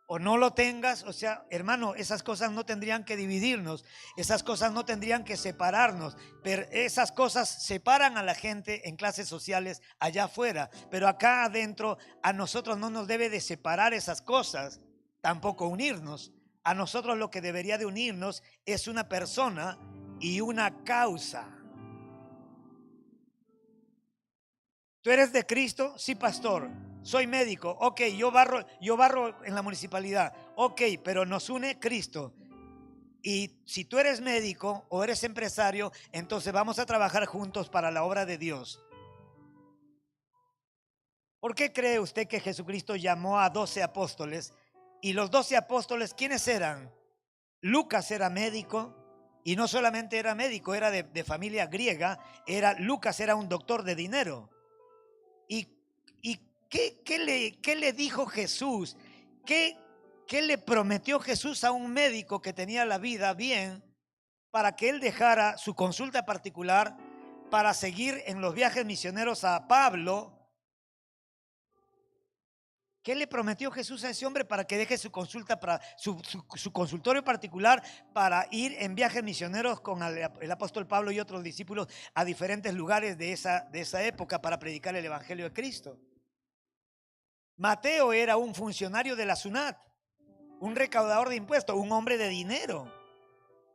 o no lo tengas, o sea, hermano, esas cosas no tendrían que dividirnos, esas cosas no tendrían que separarnos, pero esas cosas separan a la gente en clases sociales allá afuera, pero acá adentro a nosotros no nos debe de separar esas cosas, tampoco unirnos. A nosotros lo que debería de unirnos es una persona y una causa. ¿Tú eres de Cristo? Sí, pastor. Soy médico. Ok, yo barro en la municipalidad. Ok, pero nos une Cristo. Y si tú eres médico o eres empresario, entonces vamos a trabajar juntos para la obra de Dios. ¿Por qué cree usted que Jesucristo llamó a 12 apóstoles? Y los 12 apóstoles, ¿quiénes eran? Lucas era médico y no solamente era médico, era de familia griega. Lucas era un doctor de dinero. ¿Y qué le dijo Jesús? ¿Qué le prometió Jesús a un médico que tenía la vida bien para que él dejara su consulta particular para seguir en los viajes misioneros a Pablo? ¿Qué le prometió Jesús a ese hombre para que deje su consulta, para su consultorio particular, para ir en viajes misioneros con el apóstol Pablo y otros discípulos a diferentes lugares de esa época para predicar el evangelio de Cristo? Mateo era un funcionario de la SUNAT, un recaudador de impuestos, un hombre de dinero,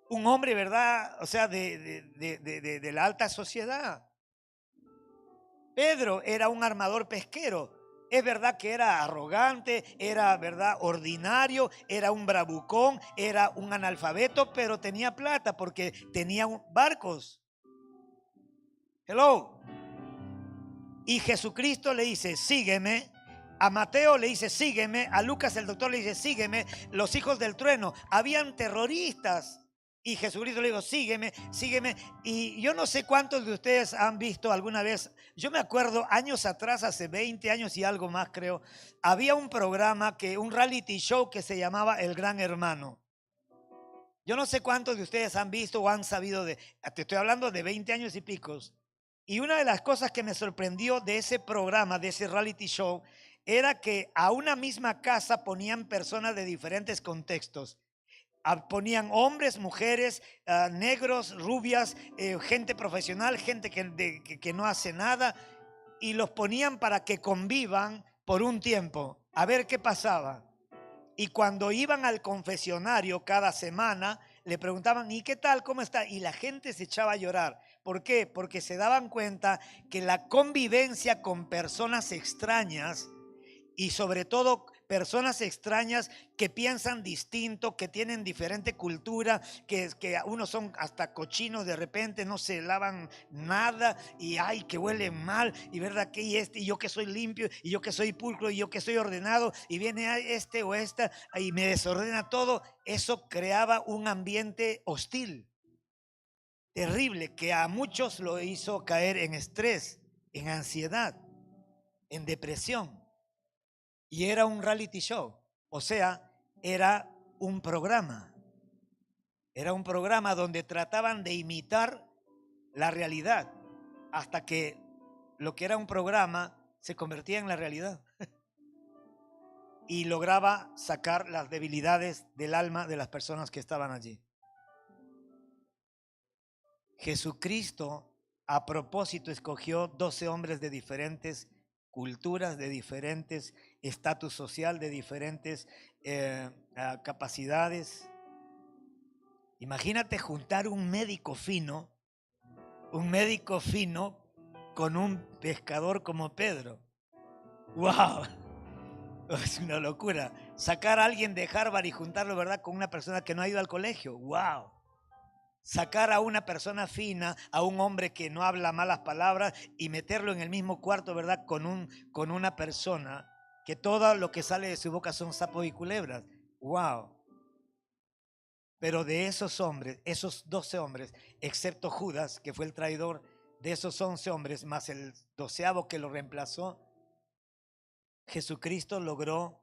un hombre, ¿verdad? O sea, de la alta sociedad. Pedro era un armador pesquero. Es verdad que era arrogante, era, ¿verdad?, ordinario, era un bravucón, era un analfabeto, pero tenía plata porque tenía barcos. Hello. Y Jesucristo le dice, sígueme. A Mateo le dice, sígueme. A Lucas el doctor le dice, sígueme. Los hijos del trueno, habían terroristas. Y Jesucristo le dijo, sígueme, sígueme. Y yo no sé cuántos de ustedes han visto alguna vez, yo me acuerdo años atrás, hace 20 años y algo más creo, había un programa, un reality show que se llamaba El Gran Hermano. Yo no sé cuántos de ustedes han visto o han sabido te estoy hablando de 20 años y picos. Y una de las cosas que me sorprendió de ese programa, de ese reality show, era que a una misma casa ponían personas de diferentes contextos. Ponían hombres, mujeres, negros, rubias, gente profesional, gente que no hace nada, y los ponían para que convivan por un tiempo, a ver qué pasaba. Y cuando iban al confesionario cada semana, le preguntaban, ¿y qué tal? ¿Cómo está? Y la gente se echaba a llorar. ¿Por qué? Porque se daban cuenta que la convivencia con personas extrañas, y sobre todo personas extrañas que piensan distinto, que tienen diferente cultura, que unos son hasta cochinos de repente, no se lavan nada y ay, que huelen mal, y verdad que y yo que soy limpio, y yo que soy pulcro, y yo que soy ordenado, y viene este o esta y me desordena todo. Eso creaba un ambiente hostil, terrible, que a muchos lo hizo caer en estrés, en ansiedad, en depresión. Y era un reality show, o sea, era un programa. Era un programa donde trataban de imitar la realidad, hasta que lo que era un programa se convertía en la realidad y lograba sacar las debilidades del alma de las personas que estaban allí. Jesucristo, a propósito, escogió 12 hombres de diferentes culturas, de diferentes estatus social, de diferentes capacidades. Imagínate juntar un médico fino con un pescador como Pedro. ¡Wow! Es una locura. Sacar a alguien de Harvard y juntarlo, ¿verdad?, con una persona que no ha ido al colegio. ¡Wow! Sacar a una persona fina, a un hombre que no habla malas palabras y meterlo en el mismo cuarto, ¿verdad?, con una persona que todo lo que sale de su boca son sapos y culebras. ¡Wow! Pero de esos hombres, esos 12 hombres, excepto Judas, que fue el traidor, de esos 11 hombres, más el 12º que lo reemplazó, Jesucristo logró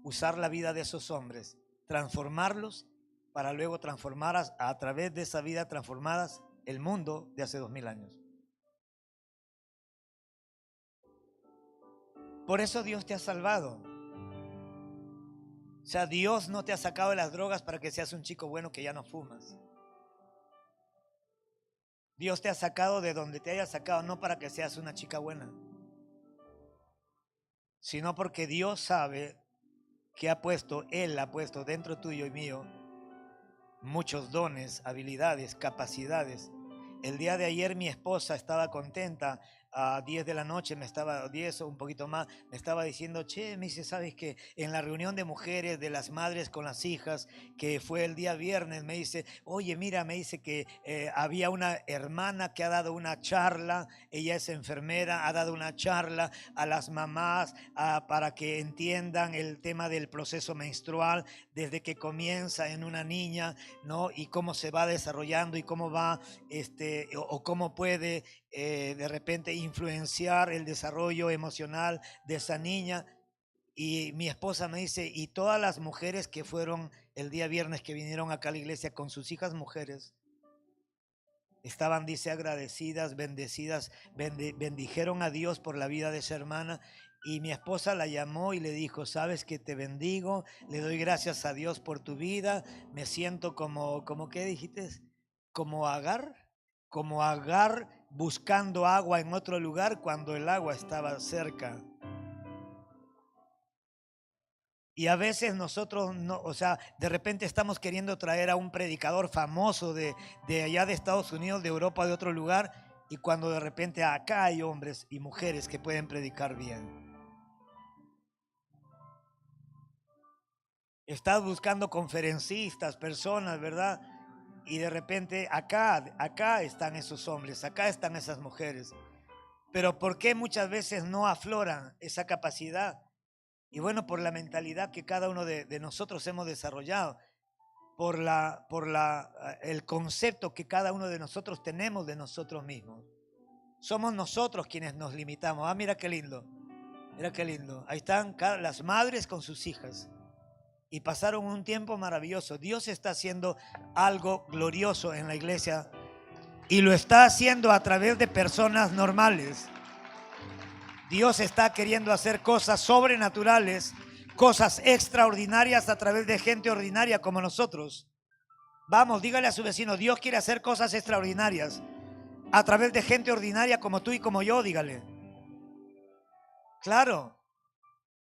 usar la vida de esos hombres, transformarlos para luego transformar a través de esa vida transformadas el mundo de hace 2000 años. Por eso Dios te ha salvado. O sea, Dios no te ha sacado de las drogas para que seas un chico bueno que ya no fumas. Dios te ha sacado de donde te haya sacado, no para que seas una chica buena, sino porque Dios sabe que Él ha puesto dentro tuyo y mío muchos dones, habilidades, capacidades. El día de ayer mi esposa estaba contenta, a 10 de la noche 10 o un poquito más, me estaba diciendo, me dice, ¿sabes qué? En la reunión de mujeres, de las madres con las hijas, que fue el día viernes, me dice, oye, mira, me dice que había una hermana que ha dado una charla, ella es enfermera, ha dado una charla a las mamás para que entiendan el tema del proceso menstrual, desde que comienza en una niña, ¿no? Y cómo se va desarrollando y cómo va, o cómo puede de repente influenciar el desarrollo emocional de esa niña. Y mi esposa me dice, y todas las mujeres que fueron el día viernes, que vinieron acá a la iglesia con sus hijas mujeres, Estaban, dice, agradecidas, bendecidas, bendijeron a Dios por la vida de esa hermana. Y mi esposa la llamó y le dijo, sabes que te bendigo, le doy gracias a Dios por tu vida, me siento como ¿qué dijiste? Como Agar buscando agua en otro lugar cuando el agua estaba cerca. Y a veces nosotros, no, o sea, de repente estamos queriendo traer a un predicador famoso de allá de Estados Unidos, de Europa, de otro lugar, y cuando de repente acá hay hombres y mujeres que pueden predicar bien. Estás buscando conferencistas, personas, ¿verdad? Y de repente acá están esos hombres, acá están esas mujeres. Pero ¿por qué muchas veces no afloran esa capacidad? Y bueno, por la mentalidad que cada uno de nosotros hemos desarrollado. El concepto que cada uno de nosotros tenemos de nosotros mismos. Somos nosotros quienes nos limitamos. Ah, mira qué lindo. Mira qué lindo. Ahí están las madres con sus hijas. Y pasaron un tiempo maravilloso. Dios está haciendo algo glorioso en la iglesia. Y lo está haciendo a través de personas normales. Dios está queriendo hacer cosas sobrenaturales, cosas extraordinarias a través de gente ordinaria como nosotros. Vamos, dígale a su vecino, Dios quiere hacer cosas extraordinarias a través de gente ordinaria como tú y como yo, dígale. Claro,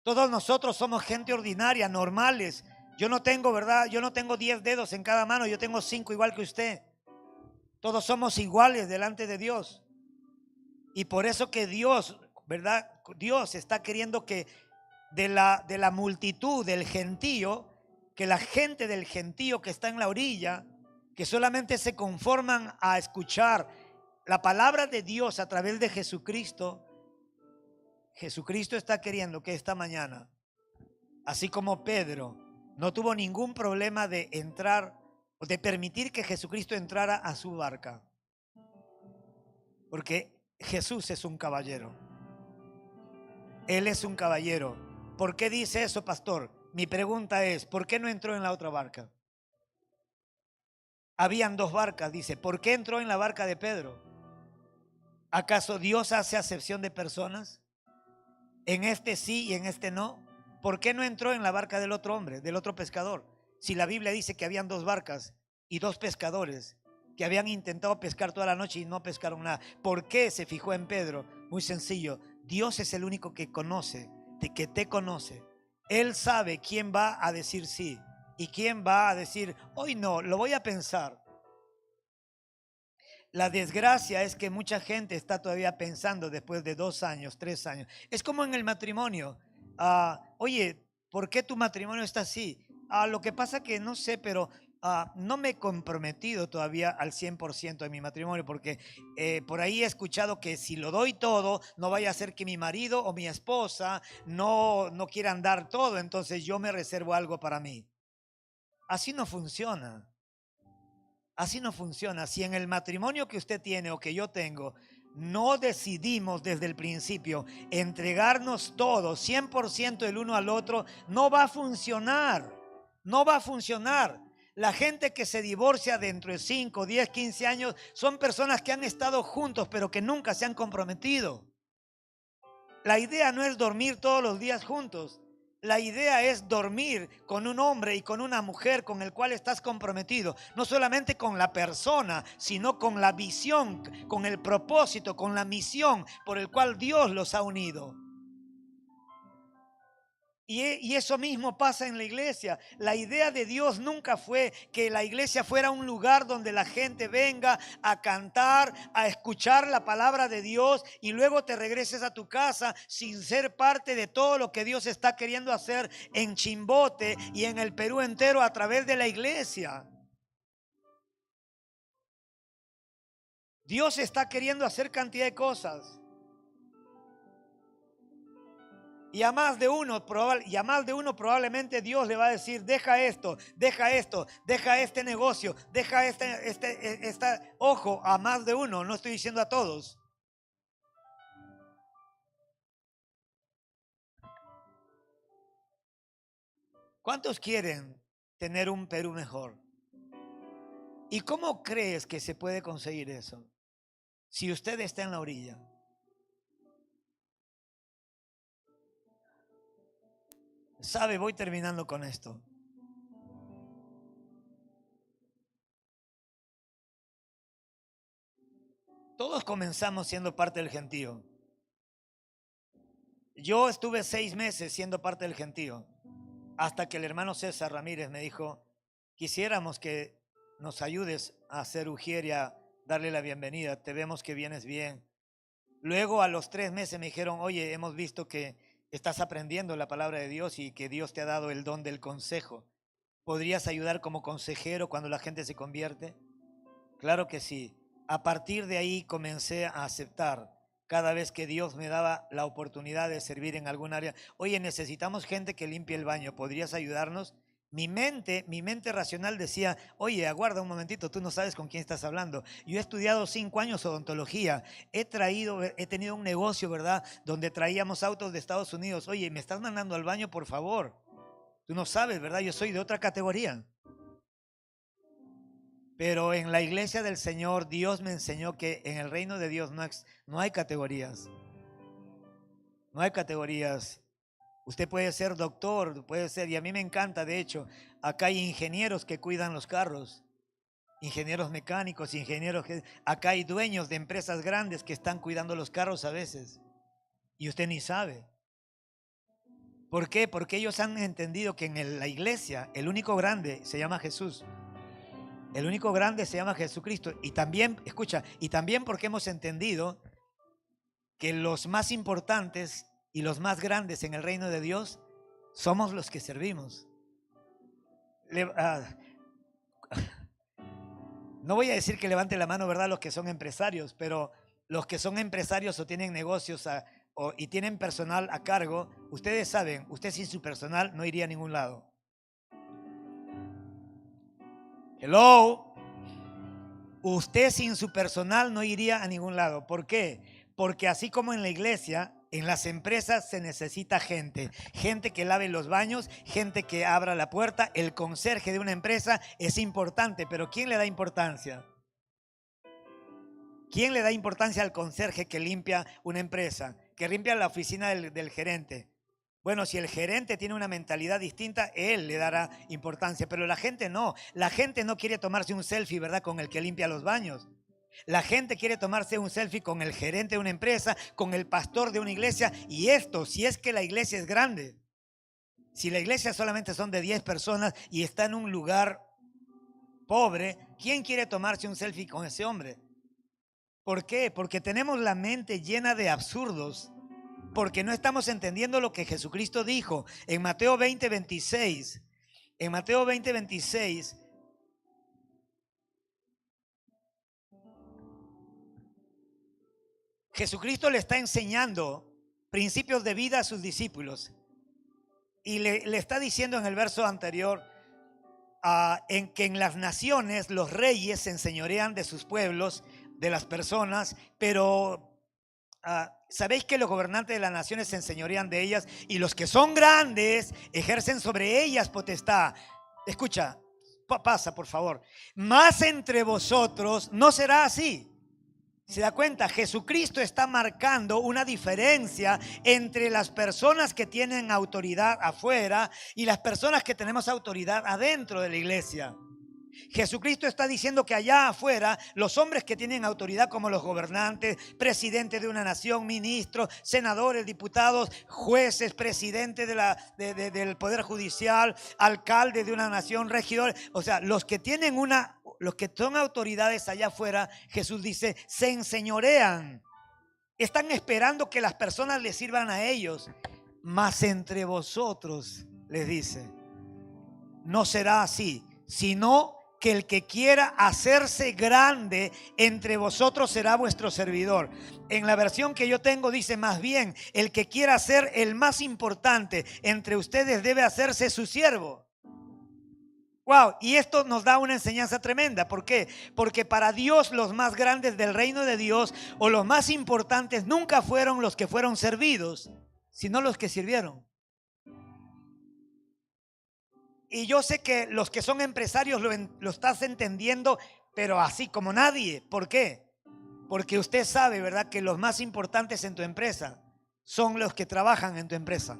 todos nosotros somos gente ordinaria, normales. Yo no tengo, ¿verdad? Yo no tengo 10 dedos en cada mano, yo tengo 5 igual que usted. Todos somos iguales delante de Dios. Y por eso que Dios, ¿verdad? Dios está queriendo que de la multitud del gentío, que la gente del gentío que está en la orilla, que solamente se conforman a escuchar la palabra de Dios a través de Jesucristo, Jesucristo está queriendo que esta mañana, así como Pedro no tuvo ningún problema de entrar o de permitir que Jesucristo entrara a su barca, porque Jesús es un caballero. Él es un caballero. ¿Por qué dice eso, pastor? Mi pregunta es, ¿por qué no entró en la otra barca? Habían 2 barcas, dice. ¿Por qué entró en la barca de Pedro? ¿Acaso Dios hace acepción de personas? En este sí y en este no. ¿Por qué no entró en la barca del otro hombre, del otro pescador? Si la Biblia dice que habían 2 barcas y 2 pescadores que habían intentado pescar toda la noche y no pescaron nada. ¿Por qué se fijó en Pedro? Muy sencillo. Dios es el único que conoce, que te conoce. Él sabe quién va a decir sí y quién va a decir, hoy no, lo voy a pensar. La desgracia es que mucha gente está todavía pensando después de 2 años, 3 años. Es como en el matrimonio. Oye, ¿por qué tu matrimonio está así? Lo que pasa que no sé, pero no me he comprometido todavía al 100% en mi matrimonio, porque por ahí he escuchado que si lo doy todo, no vaya a ser que mi marido o mi esposa no quieran dar todo, entonces yo me reservo algo para mí. Así no funciona. Así no funciona. Si en el matrimonio que usted tiene o que yo tengo, no decidimos desde el principio entregarnos todo, 100% el uno al otro, no va a funcionar. No va a funcionar. La gente que se divorcia dentro de 5, 10, 15 años son personas que han estado juntos pero que nunca se han comprometido. La idea no es dormir todos los días juntos. La idea es dormir con un hombre y con una mujer con el cual estás comprometido, no solamente con la persona, sino con la visión, con el propósito, con la misión por el cual Dios los ha unido. Y eso mismo pasa en la iglesia. La idea de Dios nunca fue que la iglesia fuera un lugar donde la gente venga a cantar, a escuchar la palabra de Dios y luego te regreses a tu casa sin ser parte de todo lo que Dios está queriendo hacer en Chimbote y en el Perú entero a través de la iglesia. Dios está queriendo hacer cantidad de cosas. Y a más de uno probablemente Dios le va a decir, deja esto, deja este negocio, deja ojo, a más de uno, no estoy diciendo a todos. ¿Cuántos quieren tener un Perú mejor? ¿Y cómo crees que se puede conseguir eso? Si usted está en la orilla. ¿Sabe? Voy terminando con esto. Todos comenzamos siendo parte del gentío. Yo estuve 6 meses siendo parte del gentío, hasta que el hermano César Ramírez me dijo, quisiéramos que nos ayudes a hacer ujier y a darle la bienvenida, te vemos que vienes bien. Luego a los 3 meses me dijeron, oye, hemos visto que estás aprendiendo la palabra de Dios y que Dios te ha dado el don del consejo. ¿Podrías ayudar como consejero cuando la gente se convierte? Claro que sí. A partir de ahí comencé a aceptar cada vez que Dios me daba la oportunidad de servir en algún área. Oye, necesitamos gente que limpie el baño, ¿podrías ayudarnos? Mi mente racional decía, oye, aguarda un momentito, tú no sabes con quién estás hablando. Yo he estudiado 5 años odontología, he tenido un negocio, ¿verdad? Donde traíamos autos de Estados Unidos. Oye, ¿me estás mandando al baño, por favor? Tú no sabes, ¿verdad? Yo soy de otra categoría. Pero en la iglesia del Señor, Dios me enseñó que en el reino de Dios no hay categorías. No hay categorías. Usted puede ser doctor, puede ser, y a mí me encanta, de hecho, acá hay ingenieros que cuidan los carros, ingenieros mecánicos, acá hay dueños de empresas grandes que están cuidando los carros a veces, y usted ni sabe. ¿Por qué? Porque ellos han entendido que en la iglesia el único grande se llama Jesús. El único grande se llama Jesucristo. Y también, escucha, y también porque hemos entendido que los más importantes y los más grandes en el reino de Dios somos los que servimos. No voy a decir que levante la mano, ¿verdad?, los que son empresarios, pero los que son empresarios o tienen negocios y tienen personal a cargo, ustedes saben, usted sin su personal no iría a ningún lado. Hello. Usted sin su personal no iría a ningún lado. ¿Por qué? Porque así como en la iglesia, en las empresas se necesita gente. Gente que lave los baños, gente que abra la puerta. El conserje de una empresa es importante, pero ¿quién le da importancia? ¿Quién le da importancia al conserje que limpia una empresa? Que limpia la oficina del gerente. Bueno, si el gerente tiene una mentalidad distinta, él le dará importancia, pero la gente no. La gente no quiere tomarse un selfie, ¿verdad?, con el que limpia los baños. La gente quiere tomarse un selfie con el gerente de una empresa, con el pastor de una iglesia, y esto, si es que la iglesia es grande. Si la iglesia solamente son de 10 personas y está en un lugar pobre, ¿quién quiere tomarse un selfie con ese hombre? ¿Por qué? Porque tenemos la mente llena de absurdos. Porque no estamos entendiendo lo que Jesucristo dijo en Mateo 20:26. En Mateo 20:26, Jesucristo le está enseñando principios de vida a sus discípulos. Y le está diciendo en el verso anterior, en que en las naciones los reyes se enseñorean de sus pueblos, de las personas, pero sabéis que los gobernantes de las naciones se enseñorean de ellas y los que son grandes ejercen sobre ellas potestad. Escucha, pasa por favor. Más entre vosotros no será así. ¿Se da cuenta? Jesucristo está marcando una diferencia entre las personas que tienen autoridad afuera y las personas que tenemos autoridad adentro de la iglesia. Jesucristo está diciendo que allá afuera los hombres que tienen autoridad, como los gobernantes, presidentes de una nación, ministros, senadores, diputados, jueces, presidentes del poder judicial, alcaldes de una nación, regidores, o sea, los que son autoridades allá afuera, Jesús dice, se enseñorean, están esperando que las personas les sirvan a ellos, mas entre vosotros, les dice, no será así, sino que el que quiera hacerse grande entre vosotros será vuestro servidor. En la versión que yo tengo dice más bien, el que quiera ser el más importante entre ustedes debe hacerse su siervo. Wow, y esto nos da una enseñanza tremenda. ¿Por qué? Porque para Dios los más grandes del reino de Dios o los más importantes nunca fueron los que fueron servidos, sino los que sirvieron. Y yo sé que los que son empresarios lo estás entendiendo pero así como nadie. ¿Por qué? Porque usted sabe, ¿verdad?, que los más importantes en tu empresa son los que trabajan en tu empresa.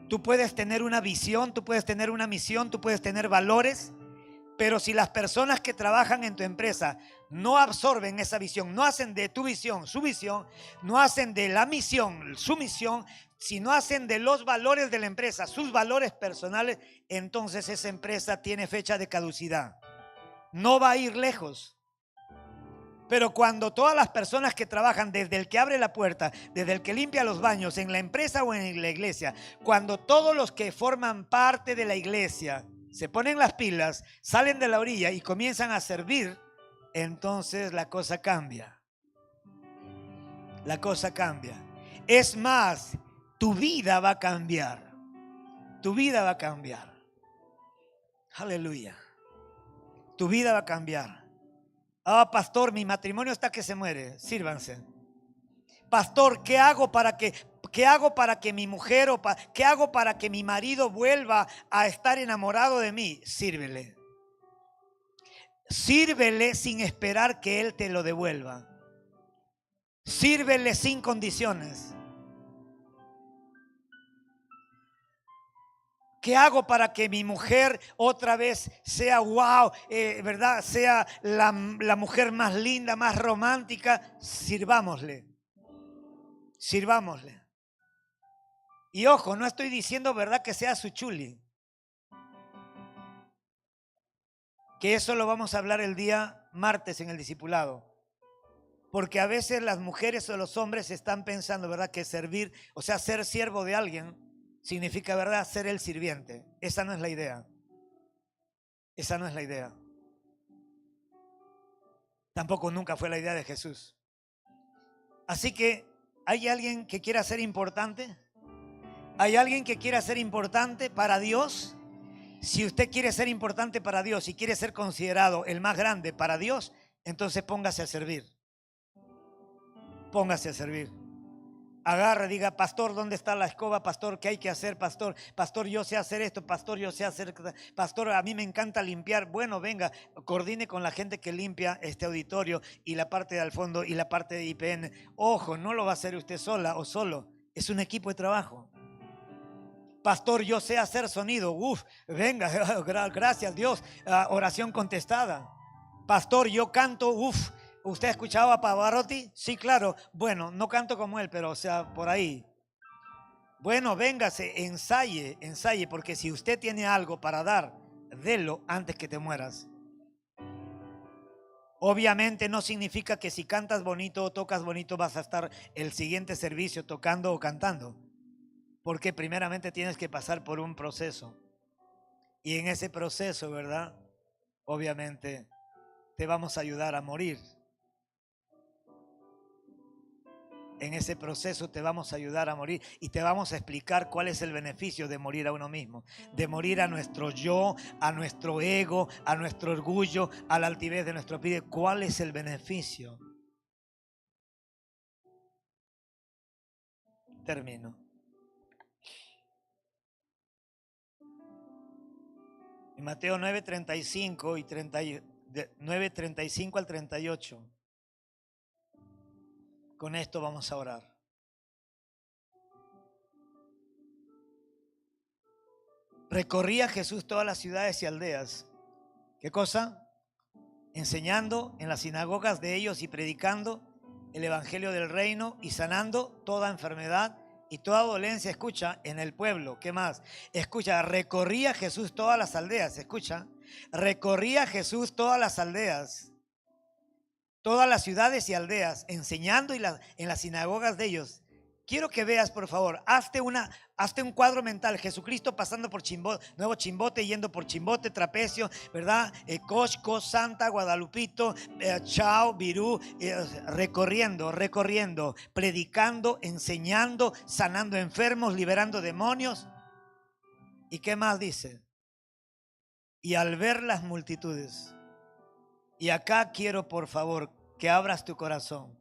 Tú puedes tener una visión, tú puedes tener una misión, tú puedes tener valores, pero si las personas que trabajan en tu empresa no absorben esa visión, no hacen de tu visión su visión, no hacen de la misión su misión, si no hacen de los valores de la empresa sus valores personales, entonces esa empresa tiene fecha de caducidad. No va a ir lejos. Pero cuando todas las personas que trabajan, desde el que abre la puerta, desde el que limpia los baños, en la empresa o en la iglesia, cuando todos los que forman parte de la iglesia se ponen las pilas, salen de la orilla y comienzan a servir, entonces la cosa cambia. La cosa cambia. Es más, tu vida va a cambiar. Tu vida va a cambiar. Aleluya. Tu vida va a cambiar. Ah, pastor, mi matrimonio está que se muere. Sírvanse. Pastor, ¿qué hago para que mi mujer qué hago para que mi marido vuelva a estar enamorado de mí? Sírvele. Sírvele sin esperar que él te lo devuelva. Sírvele sin condiciones. ¿Qué hago para que mi mujer otra vez sea wow, verdad? Sea la mujer más linda, más romántica. Sirvámosle. Sirvámosle. Y ojo, no estoy diciendo, verdad, que sea su chuli. Que eso lo vamos a hablar el día martes en el discipulado. Porque a veces las mujeres o los hombres están pensando, verdad, que servir, o sea, ser siervo de alguien, significa, verdad, ser el sirviente. Esa no es la idea. Esa no es la idea. Tampoco nunca fue la idea de Jesús. Así que, ¿hay alguien que quiera ser importante? ¿Hay alguien que quiera ser importante para Dios? Si usted quiere ser importante para Dios y quiere ser considerado el más grande para Dios, entonces póngase a servir. Póngase a servir. Agarre, diga, pastor, ¿dónde está la escoba? Pastor, ¿qué hay que hacer? Pastor, yo sé hacer esto. Pastor, yo sé hacer, pastor, a mí me encanta limpiar. Bueno, venga, coordine con la gente que limpia este auditorio y la parte de al fondo y la parte de IPN. Ojo, no lo va a hacer usted sola o solo. Es un equipo de trabajo. Pastor, yo sé hacer sonido. Uf, venga, gracias Dios. Oración contestada. Pastor, yo canto. Uf, ¿usted ha escuchado a Pavarotti? Sí, claro. Bueno, no canto como él, pero o sea, por ahí. Bueno, véngase, ensaye, porque si usted tiene algo para dar, délo antes que te mueras. Obviamente no significa que si cantas bonito o tocas bonito vas a estar el siguiente servicio tocando o cantando. Porque primeramente tienes que pasar por un proceso. Y en ese proceso, ¿verdad? Obviamente te vamos a ayudar a morir. En ese proceso te vamos a ayudar a morir y te vamos a explicar cuál es el beneficio de morir a uno mismo. De morir a nuestro yo, a nuestro ego, a nuestro orgullo, a la altivez de nuestro pie. ¿Cuál es el beneficio? Termino. En Mateo 9:35 y 9:35 al 38. Con esto vamos a orar. Recorría Jesús todas las ciudades y aldeas. ¿Qué cosa? Enseñando en las sinagogas de ellos y predicando el evangelio del reino y sanando toda enfermedad y toda dolencia, escucha, en el pueblo. ¿Qué más? Escucha, recorría Jesús todas las aldeas, escucha, recorría Jesús todas las aldeas, todas las ciudades y aldeas, enseñando en las sinagogas de ellos. Quiero que veas, por favor, hazte un cuadro mental. Jesucristo pasando por Nuevo Chimbote, yendo por Chimbote, Trapecio, ¿verdad? Cosco, Santa, Guadalupito, Chao, Virú, recorriendo, predicando, enseñando, sanando enfermos, liberando demonios. ¿Y qué más dice? Y al ver las multitudes. Y acá quiero, por favor, que abras tu corazón.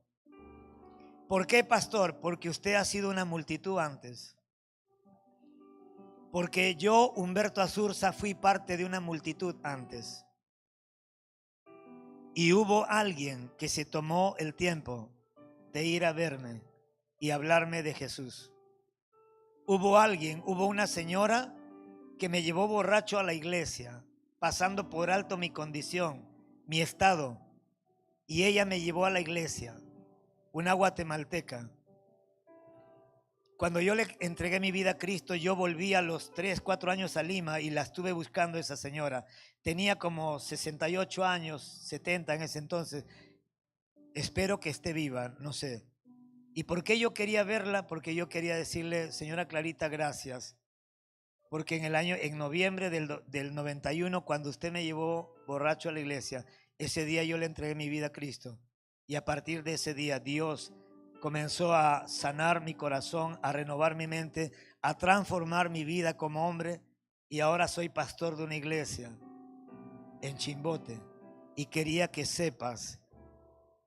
¿Por qué, pastor? Porque usted ha sido una multitud antes. Porque yo, Humberto Azurza, fui parte de una multitud antes. Y hubo alguien que se tomó el tiempo de ir a verme y hablarme de Jesús. Hubo una señora que me llevó borracho a la iglesia, pasando por alto mi condición, mi estado, y ella me llevó a la iglesia, una guatemalteca. Cuando yo le entregué mi vida a Cristo, yo volví a los 3, 4 años a Lima y la estuve buscando esa señora. Tenía como 68 años, 70 en ese entonces. Espero que esté viva, no sé. ¿Y por qué yo quería verla? Porque yo quería decirle, señora Clarita, gracias. Porque en noviembre del 91, cuando usted me llevó borracho a la iglesia, ese día yo le entregué mi vida a Cristo. Y a partir de ese día, Dios comenzó a sanar mi corazón, a renovar mi mente, a transformar mi vida como hombre. Y ahora soy pastor de una iglesia en Chimbote. Y quería que sepas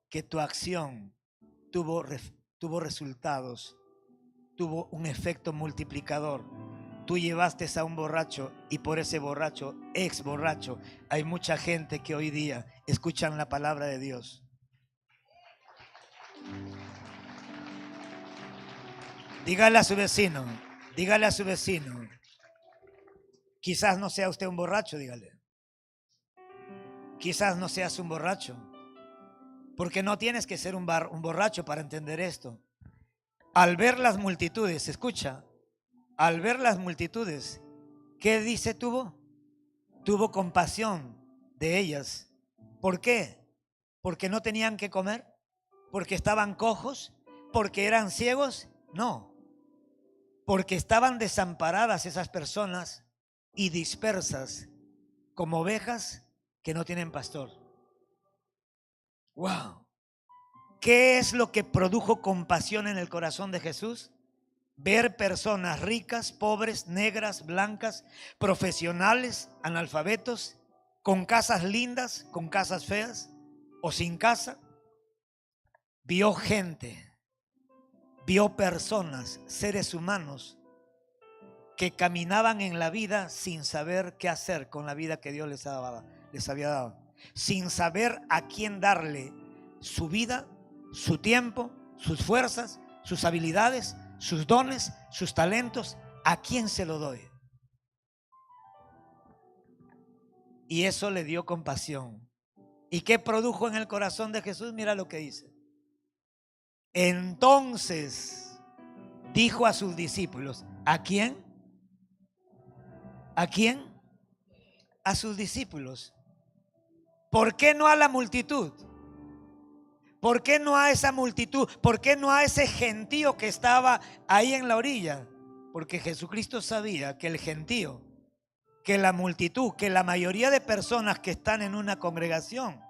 que tu acción tuvo resultados, tuvo un efecto multiplicador. Tú llevaste a un borracho y por ese borracho, ex borracho, hay mucha gente que hoy día escuchan la palabra de Dios. Dígale a su vecino, quizás no sea usted un borracho, dígale. Quizás no seas un borracho, porque no tienes que ser un borracho para entender esto. Al ver las multitudes, escucha, al ver las multitudes, ¿qué dice tuvo? Tuvo compasión de ellas. ¿Por qué? Porque no tenían que comer, porque estaban cojos, porque eran ciegos. No, porque estaban desamparadas esas personas y dispersas como ovejas que no tienen pastor. Wow. ¿Qué es lo que produjo compasión en el corazón de Jesús? Ver personas ricas, pobres, negras, blancas, profesionales, analfabetos, con casas lindas, con casas feas o sin casa. Vio gente, vio personas, seres humanos que caminaban en la vida sin saber qué hacer con la vida que Dios les había dado, sin saber a quién darle su vida, su tiempo, sus fuerzas, sus habilidades, sus dones, sus talentos. ¿A quién se lo doy? Y eso le dio compasión. ¿Y qué produjo en el corazón de Jesús? Mira lo que dice. Entonces dijo a sus discípulos, ¿a quién? ¿A quién? A sus discípulos. ¿Por qué no a la multitud? ¿Por qué no a esa multitud? ¿Por qué no a ese gentío que estaba ahí en la orilla? Porque Jesucristo sabía que el gentío, que la multitud, que la mayoría de personas que están en una congregación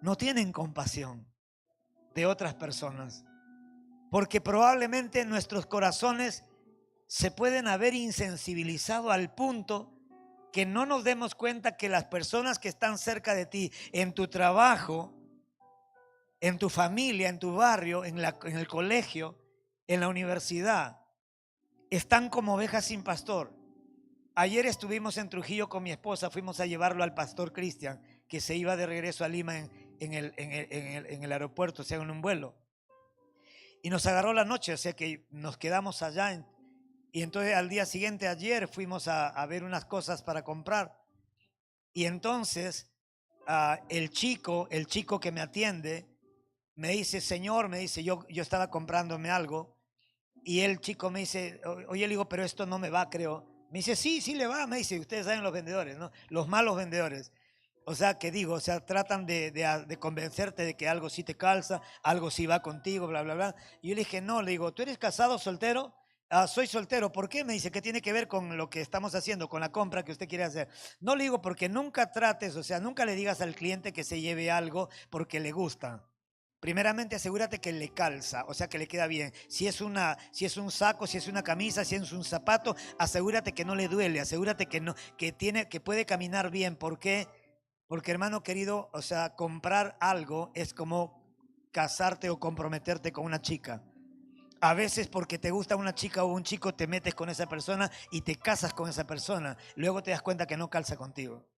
no tienen compasión de otras personas. Porque probablemente nuestros corazones se pueden haber insensibilizado al punto que no nos demos cuenta que las personas que están cerca de ti, en tu trabajo, en tu familia, en tu barrio, en el colegio, en la universidad, están como ovejas sin pastor. Ayer estuvimos en Trujillo con mi esposa, fuimos a llevarlo al pastor Cristian, que se iba de regreso a Lima en el aeropuerto, o sea, en un vuelo. Y nos agarró la noche, o sea que nos quedamos allá. Y entonces al día siguiente, ayer, fuimos a ver unas cosas para comprar. Y entonces el chico que me atiende, me dice, señor, me dice, yo estaba comprándome algo. Y el chico me dice, oye, le digo, pero esto no me va, creo. Me dice, sí le va, me dice, ustedes saben los vendedores, ¿no? Los malos vendedores. O sea, que digo, o sea, tratan de convencerte de que algo sí te calza, algo sí va contigo, bla, bla, bla. Y yo le dije, no, le digo, ¿tú eres casado, soltero? Soy soltero. ¿Por qué? Me dice, ¿qué tiene que ver con lo que estamos haciendo, con la compra que usted quiere hacer? No, le digo, porque nunca trates, o sea, nunca le digas al cliente que se lleve algo porque le gusta. Primeramente asegúrate que le calza, o sea que le queda bien. Si es un saco, si es una camisa, si es un zapato, asegúrate que no le duele, asegúrate que puede caminar bien. ¿Por qué? Porque, hermano querido, o sea, comprar algo es como casarte o comprometerte con una chica. A veces porque te gusta una chica o un chico te metes con esa persona y te casas con esa persona. Luego te das cuenta que no calza contigo.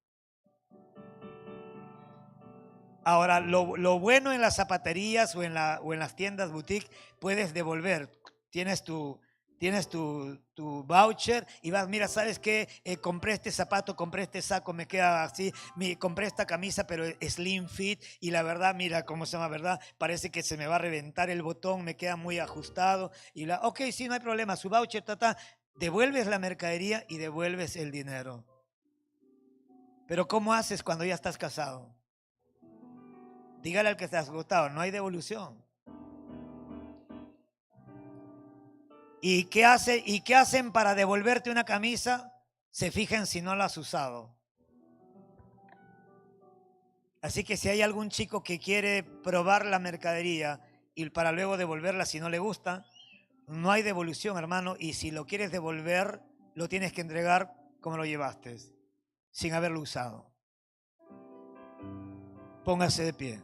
Ahora, lo bueno en las zapaterías o en las tiendas boutique, puedes devolver. Tienes tu voucher y vas, mira, ¿sabes qué? Compré este zapato, compré este saco, me queda así, compré esta camisa, pero es slim fit y la verdad, mira, ¿cómo se llama? ¿Verdad? Parece que se me va a reventar el botón, me queda muy ajustado. Ok, sí, no hay problema, su voucher, devuelves la mercadería y devuelves el dinero. Pero ¿cómo haces cuando ya estás casado? Dígale al que está agotado, no hay devolución. ¿Y qué hacen para devolverte una camisa? Se fijan si no la has usado. Así que si hay algún chico que quiere probar la mercadería y para luego devolverla si no le gusta, no hay devolución, hermano. Y si lo quieres devolver, lo tienes que entregar como lo llevaste, sin haberlo usado. Póngase de pie.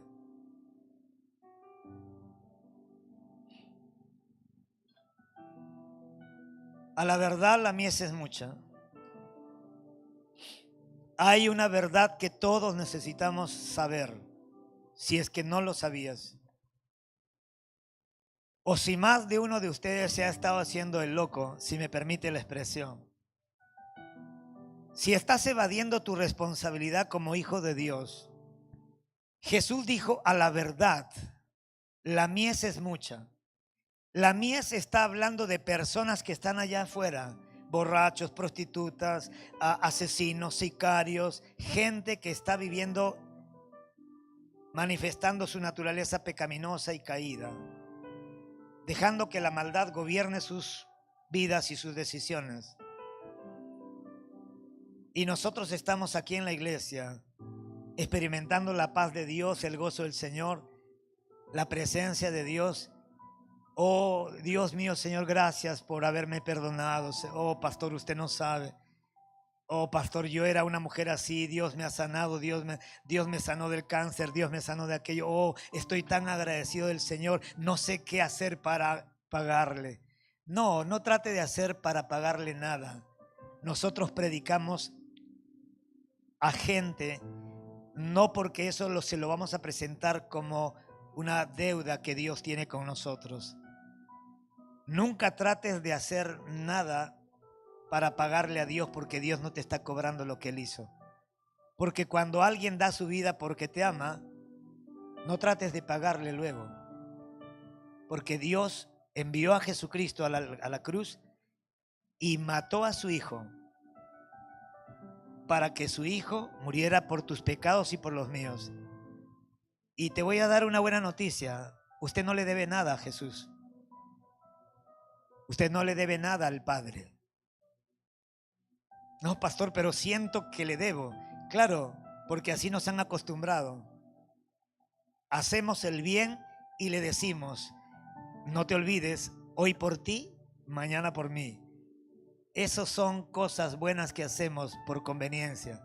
A la verdad la mies es mucha. Hay una verdad que todos necesitamos saber, si es que no lo sabías. O si más de uno de ustedes se ha estado haciendo el loco, si me permite la expresión. Si estás evadiendo tu responsabilidad como hijo de Dios, Jesús dijo a la verdad, la mies es mucha. La mies está hablando de personas que están allá afuera, borrachos, prostitutas, asesinos, sicarios, gente que está viviendo, manifestando su naturaleza pecaminosa y caída, dejando que la maldad gobierne sus vidas y sus decisiones. Y nosotros estamos aquí en la iglesia experimentando la paz de Dios, el gozo del Señor, la presencia de Dios. Oh, Dios mío, Señor, gracias por haberme perdonado. Oh, pastor, usted no sabe. Oh, pastor, yo era una mujer así, Dios me ha sanado, Dios me sanó del cáncer, Dios me sanó de aquello. Oh, estoy tan agradecido del Señor, no sé qué hacer para pagarle. No, no trate de hacer para pagarle nada. Nosotros predicamos a gente, no porque eso se lo vamos a presentar como una deuda que Dios tiene con nosotros. Nunca trates de hacer nada para pagarle a Dios porque Dios no te está cobrando lo que Él hizo. Porque cuando alguien da su vida porque te ama, no trates de pagarle luego. Porque Dios envió a Jesucristo a la cruz y mató a su Hijo para que su Hijo muriera por tus pecados y por los míos. Y te voy a dar una buena noticia. Usted no le debe nada a Jesús. Usted no le debe nada al Padre. No, pastor, pero siento que le debo. Claro, porque así nos han acostumbrado. Hacemos el bien y le decimos, no te olvides, hoy por ti, mañana por mí. Esas son cosas buenas que hacemos por conveniencia.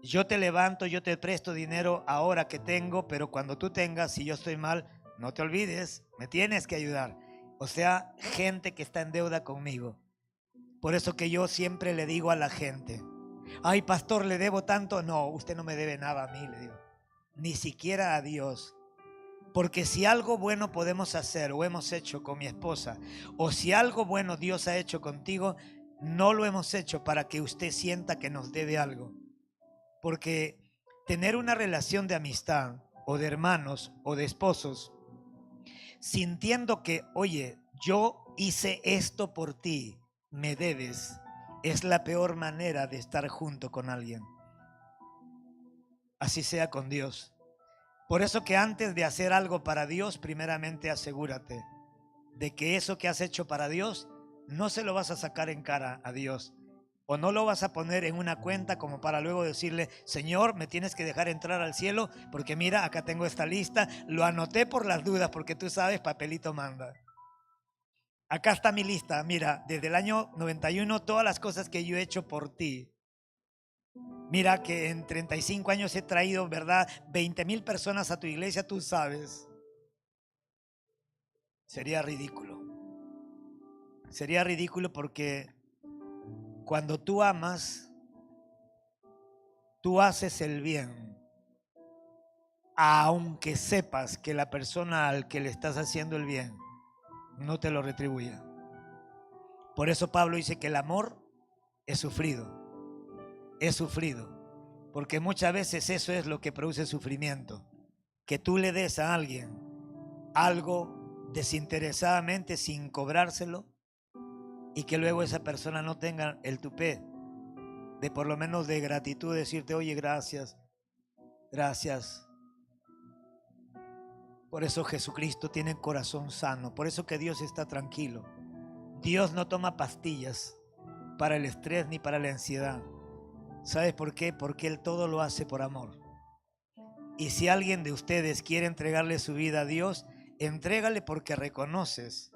Yo te levanto, yo te presto dinero ahora que tengo, pero cuando tú tengas, si yo estoy mal, no te olvides, me tienes que ayudar. O sea, gente que está en deuda conmigo. Por eso que yo siempre le digo a la gente, ay, pastor, le debo tanto. No, usted no me debe nada a mí, le digo. Ni siquiera a Dios. Porque si algo bueno podemos hacer o hemos hecho con mi esposa, o si algo bueno Dios ha hecho contigo, no lo hemos hecho para que usted sienta que nos debe algo. Porque tener una relación de amistad o de hermanos o de esposos, sintiendo que, oye, yo hice esto por ti, me debes, es la peor manera de estar junto con alguien. Así sea con Dios. Por eso que antes de hacer algo para Dios, primeramente asegúrate de que eso que has hecho para Dios no se lo vas a sacar en cara a Dios. O no lo vas a poner en una cuenta como para luego decirle, Señor, me tienes que dejar entrar al cielo porque mira, acá tengo esta lista, lo anoté por las dudas porque tú sabes, papelito manda. Acá está mi lista, mira, desde el año 91 todas las cosas que yo he hecho por ti. Mira que en 35 años he traído, ¿verdad? 20,000 personas a tu iglesia, tú sabes. Sería ridículo. Sería ridículo porque cuando tú amas, tú haces el bien. aunque sepas que la persona al que le estás haciendo el bien no te lo retribuya. Por eso Pablo dice que el amor es sufrido, porque muchas veces eso es lo que produce sufrimiento, que tú le des a alguien algo desinteresadamente sin cobrárselo y que luego esa persona no tenga el tupé de por lo menos de gratitud, decirte, oye, gracias. Por eso Jesucristo tiene el corazón sano, por eso que Dios está tranquilo. Dios no toma pastillas para el estrés ni para la ansiedad. ¿Sabes por qué? Porque Él todo lo hace por amor. Y si alguien de ustedes quiere entregarle su vida a Dios, entrégale porque reconoces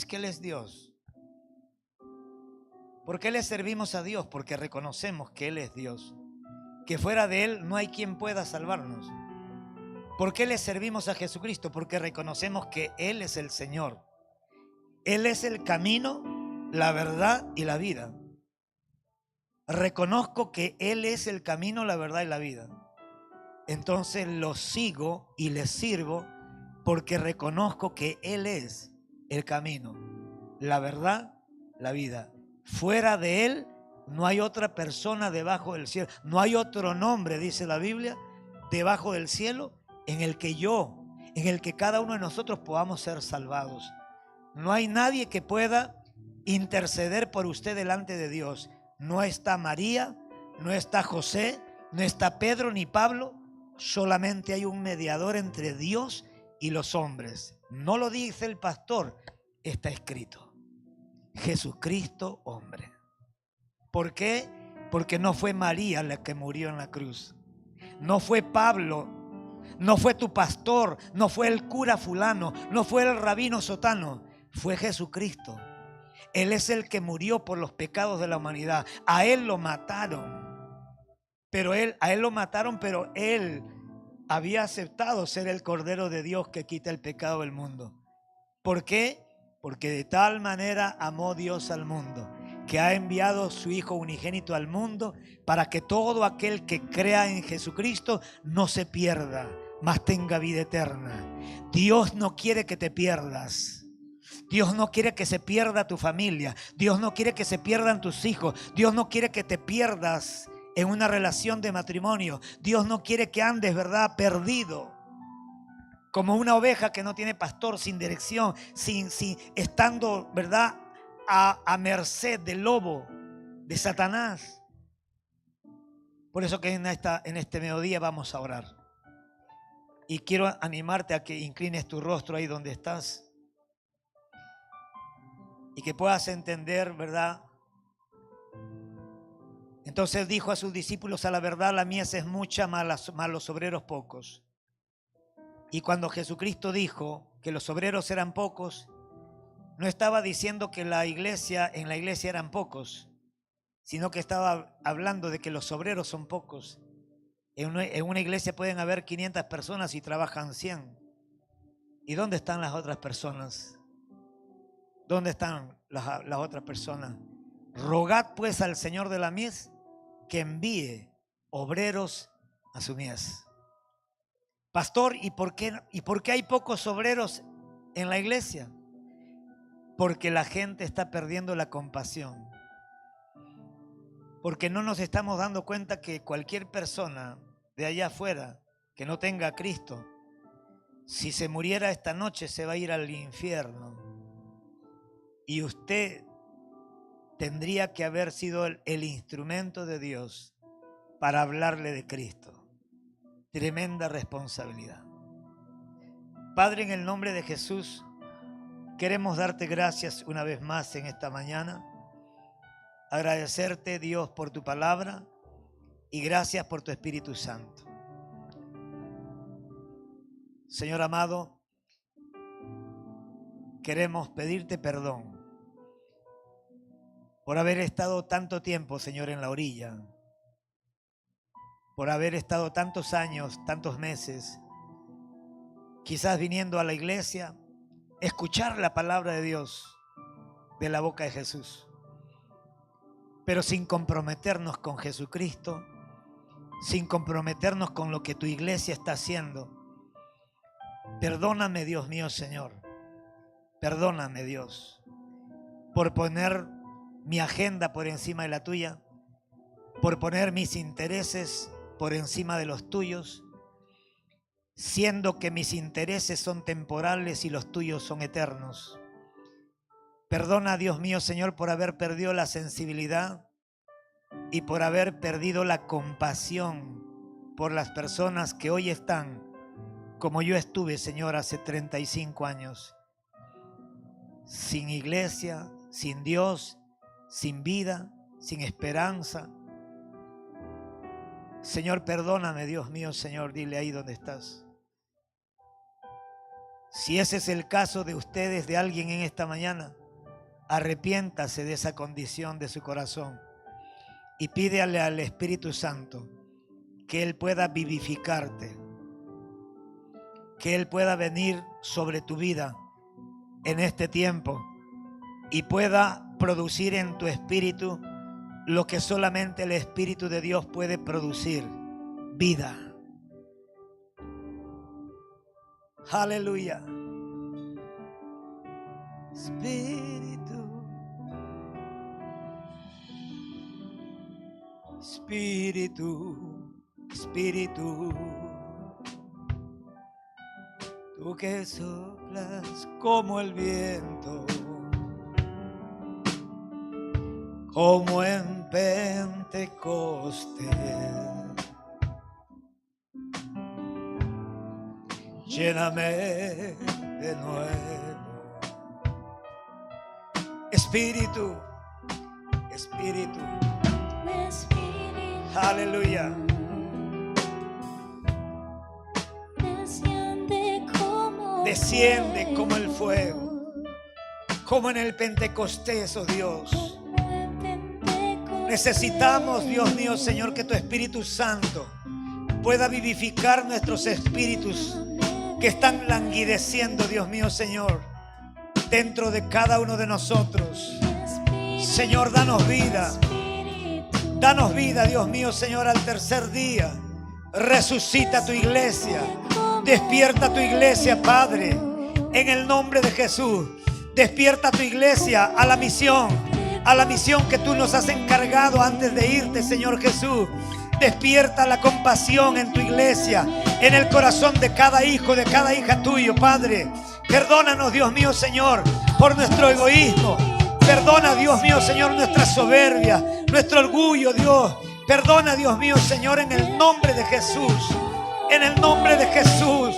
que Él es Dios. ¿Por qué le servimos a Dios? Porque reconocemos que Él es Dios, que fuera de Él no hay quien pueda salvarnos. ¿Por qué le servimos a Jesucristo? Porque reconocemos que Él es el Señor. Él es el camino, la verdad y la vida. Reconozco que Él es el camino, la verdad y la vida. Entonces lo sigo y le sirvo porque reconozco que Él es el camino, la verdad, la vida. Fuera de Él no hay otra persona debajo del cielo. No hay otro nombre, dice la Biblia, debajo del cielo en el que cada uno de nosotros podamos ser salvados. No hay nadie que pueda interceder por usted delante de Dios. No está María, no está José, no está Pedro ni Pablo. Solamente hay un mediador entre Dios y los hombres. No lo dice el pastor, está escrito. Jesucristo, hombre. ¿Por qué? Porque no fue María la que murió en la cruz. No fue Pablo, no fue tu pastor, no fue el cura fulano, no fue el rabino sotano. Fue Jesucristo. Él es el que murió por los pecados de la humanidad. A Él lo mataron. Pero Él había aceptado ser el Cordero de Dios que quita el pecado del mundo. ¿Por qué? Porque de tal manera amó Dios al mundo, que ha enviado su Hijo unigénito al mundo para que todo aquel que crea en Jesucristo no se pierda, mas tenga vida eterna. Dios no quiere que te pierdas. Dios no quiere que se pierda tu familia. Dios no quiere que se pierdan tus hijos. Dios no quiere que te pierdas en una relación de matrimonio. Dios no quiere que andes, ¿verdad?, perdido, como una oveja que no tiene pastor, sin dirección, sin estando, ¿verdad?, a merced del lobo, de Satanás. Por eso que en este mediodía vamos a orar. Y quiero animarte a que inclines tu rostro ahí donde estás y que puedas entender, ¿verdad? Entonces dijo a sus discípulos: a la verdad la mies es mucha, mas los obreros pocos. Y cuando Jesucristo dijo que los obreros eran pocos, no estaba diciendo que en la iglesia eran pocos, sino que estaba hablando de que los obreros son pocos. En una iglesia pueden haber 500 personas y trabajan 100. ¿Y dónde están las otras personas? ¿Dónde están las otras personas? Rogad pues al Señor de la mies que envíe obreros a su mies. Pastor, ¿y por qué hay pocos obreros en la iglesia? Porque la gente está perdiendo la compasión. Porque no nos estamos dando cuenta que cualquier persona de allá afuera que no tenga a Cristo, si se muriera esta noche se va a ir al infierno. Y usted tendría que haber sido el instrumento de Dios para hablarle de Cristo. Tremenda responsabilidad. Padre, en el nombre de Jesús, queremos darte gracias una vez más en esta mañana. Agradecerte, Dios, por tu palabra y gracias por tu Espíritu Santo. Señor amado, queremos pedirte perdón por haber estado tanto tiempo, Señor, en la orilla, por haber estado tantos años, tantos meses, quizás viniendo a la iglesia, escuchar la palabra de Dios de la boca de Jesús, pero sin comprometernos con Jesucristo, sin comprometernos con lo que tu iglesia está haciendo. Perdóname, Dios mío, Señor. Perdóname, Dios, por poner mi agenda por encima de la tuya, por poner mis intereses por encima de los tuyos, siendo que mis intereses son temporales y los tuyos son eternos. Perdona, Dios mío, Señor, por haber perdido la sensibilidad y por haber perdido la compasión por las personas que hoy están como yo estuve, Señor, hace 35 años. Sin iglesia, sin Dios, sin vida, sin esperanza. Señor, perdóname, Dios mío, Señor, dile ahí donde estás. Si ese es el caso de ustedes, de alguien en esta mañana, arrepiéntase de esa condición de su corazón y pídele al Espíritu Santo que Él pueda vivificarte, que Él pueda venir sobre tu vida en este tiempo y pueda producir en tu espíritu lo que solamente el Espíritu de Dios puede producir: vida. Aleluya. Espíritu, Espíritu, Espíritu, tú que soplas como el viento, como en Pentecostés, lléname de nuevo. Espíritu, Espíritu, aleluya. Desciende como el fuego, como en el Pentecostés, oh Dios. Necesitamos, Dios mío, Señor, que tu Espíritu Santo pueda vivificar nuestros espíritus que están languideciendo, Dios mío, Señor, dentro de cada uno de nosotros. Señor, danos vida. Danos vida, Dios mío, Señor, al tercer día. Resucita tu iglesia. Despierta tu iglesia, Padre, en el nombre de Jesús. Despierta tu iglesia a la misión que tú nos has encargado antes de irte, Señor Jesús. Despierta la compasión en tu iglesia, en el corazón de cada hijo, de cada hija tuyo, Padre. Perdónanos, Dios mío, Señor, por nuestro egoísmo. Perdona, Dios mío, Señor, nuestra soberbia, nuestro orgullo, Dios. Perdona, Dios mío, Señor, en el nombre de Jesús. En el nombre de Jesús.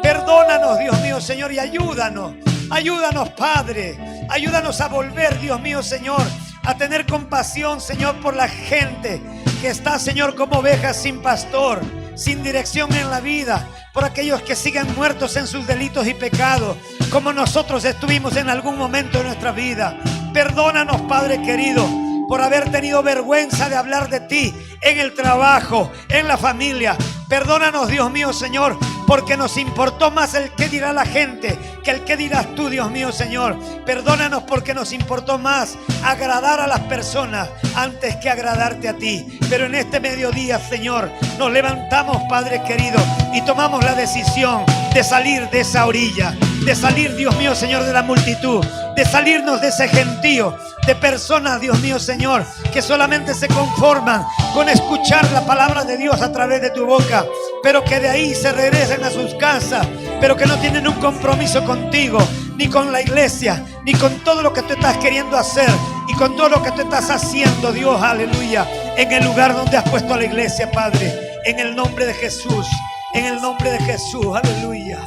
Perdónanos, Dios mío, Señor, y ayúdanos. Ayúdanos, Padre. Ayúdanos a volver, Dios mío, Señor, a tener compasión, Señor, por la gente que está, Señor, como ovejas sin pastor, sin dirección en la vida, por aquellos que siguen muertos en sus delitos y pecados, como nosotros estuvimos en algún momento de nuestra vida. Perdónanos, Padre querido, por haber tenido vergüenza de hablar de ti en el trabajo, en la familia. Perdónanos, Dios mío, Señor, porque nos importó más el qué dirá la gente que el qué dirás tú, Dios mío, Señor. Perdónanos porque nos importó más agradar a las personas antes que agradarte a ti. Pero en este mediodía, Señor, nos levantamos, Padre querido, y tomamos la decisión de salir de esa orilla, de salir, Dios mío, Señor, de la multitud, de salirnos de ese gentío de personas, Dios mío, Señor, que solamente se conforman con escuchar la palabra de Dios a través de tu boca, pero que de ahí se regresen a sus casas, pero que no tienen un compromiso contigo, ni con la iglesia, ni con todo lo que tú estás queriendo hacer y con todo lo que tú estás haciendo, Dios, aleluya, en el lugar donde has puesto a la iglesia, Padre, en el nombre de Jesús, en el nombre de Jesús, aleluya.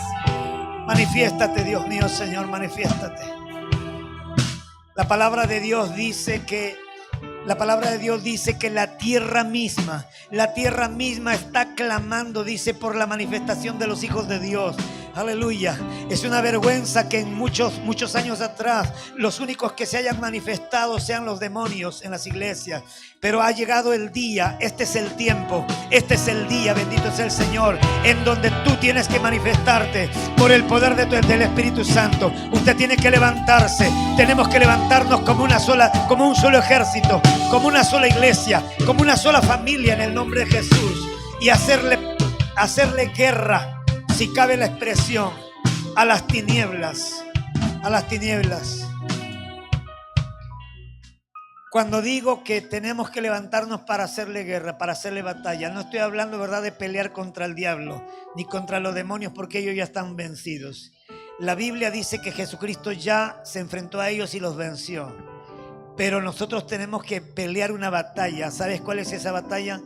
Manifiéstate, Dios mío, Señor, manifiéstate. La palabra de Dios dice que la tierra misma está clamando, dice, por la manifestación de los hijos de Dios. Aleluya. Es una vergüenza que en muchos años atrás los únicos que se hayan manifestado sean los demonios en las iglesias. Pero ha llegado el día, este es el tiempo, este es el día, bendito es el Señor, en donde tú tienes que manifestarte por el poder del Espíritu Santo. Usted tiene que levantarse, tenemos que levantarnos como un solo ejército, como una sola iglesia, como una sola familia en el nombre de Jesús. y hacerle guerra, si cabe la expresión, a las tinieblas, a las tinieblas. Cuando digo que tenemos que levantarnos para hacerle guerra, para hacerle batalla, no estoy hablando, ¿verdad?, de pelear contra el diablo ni contra los demonios, porque ellos ya están vencidos. La Biblia dice que Jesucristo ya se enfrentó a ellos y los venció. Pero nosotros tenemos que pelear una batalla. ¿Sabes cuál es esa batalla?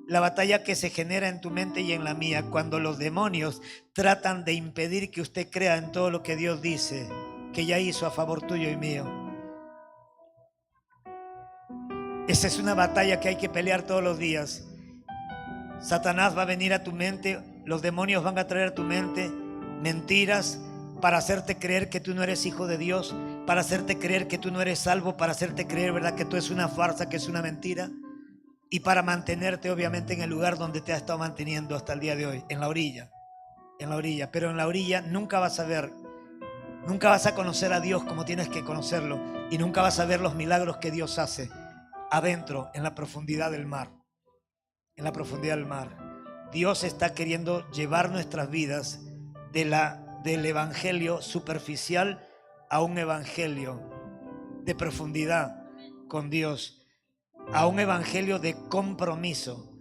La batalla que se genera en tu mente y en la mía, cuando los demonios tratan de impedir que usted crea en todo lo que Dios dice, que ya hizo a favor tuyo y mío. Esa es una batalla que hay que pelear todos los días. Satanás va a venir a tu mente, los demonios van a traer a tu mente mentiras para hacerte creer que tú no eres hijo de Dios, para hacerte creer que tú no eres salvo, para hacerte creer, ¿verdad?, que tú es una farsa, que es una mentira, y para mantenerte obviamente en el lugar donde te ha estado manteniendo hasta el día de hoy, en la orilla, pero en la orilla nunca vas a ver, nunca vas a conocer a Dios como tienes que conocerlo, y nunca vas a ver los milagros que Dios hace adentro, en la profundidad del mar. En la profundidad del mar. Dios está queriendo llevar nuestras vidas del evangelio superficial a un evangelio de profundidad con Dios, a un evangelio de compromiso.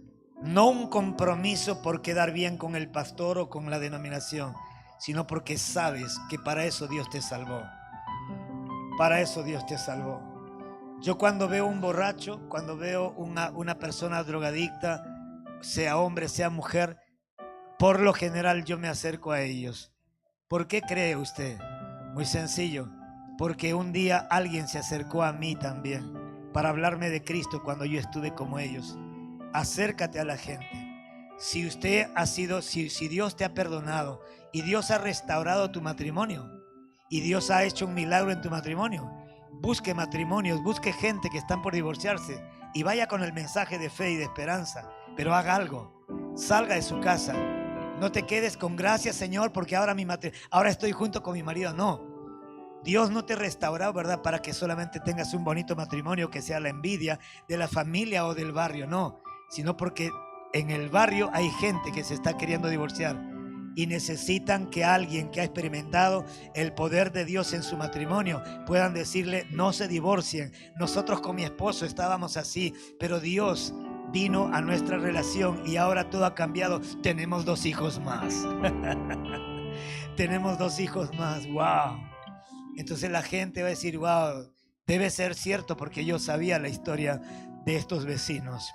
No un compromiso por quedar bien con el pastor o con la denominación, sino porque sabes que para eso Dios te salvó. Para eso Dios te salvó. Yo cuando veo un borracho, cuando veo una persona drogadicta, sea hombre, sea mujer, por lo general yo me acerco a ellos. ¿Por qué cree usted? Muy sencillo, porque un día alguien se acercó a mí también para hablarme de Cristo cuando yo estuve como ellos. Acércate a la gente. Si usted ha sido, si Dios te ha perdonado y Dios ha restaurado tu matrimonio y Dios ha hecho un milagro en tu matrimonio, busque matrimonios, busque gente que están por divorciarse y vaya con el mensaje de fe y de esperanza, pero haga algo, salga de su casa. No te quedes con gracias, Señor, porque ahora estoy junto con mi marido. No, Dios no te restauró, ¿verdad?, para que solamente tengas un bonito matrimonio que sea la envidia de la familia o del barrio, no, sino porque en el barrio hay gente que se está queriendo divorciar y necesitan que alguien que ha experimentado el poder de Dios en su matrimonio puedan decirle: no se divorcien, nosotros con mi esposo estábamos así, pero Dios vino a nuestra relación y ahora todo ha cambiado, tenemos 2 hijos más. Tenemos 2 hijos más, wow. Entonces la gente va a decir: wow, debe ser cierto, porque yo sabía la historia de estos vecinos.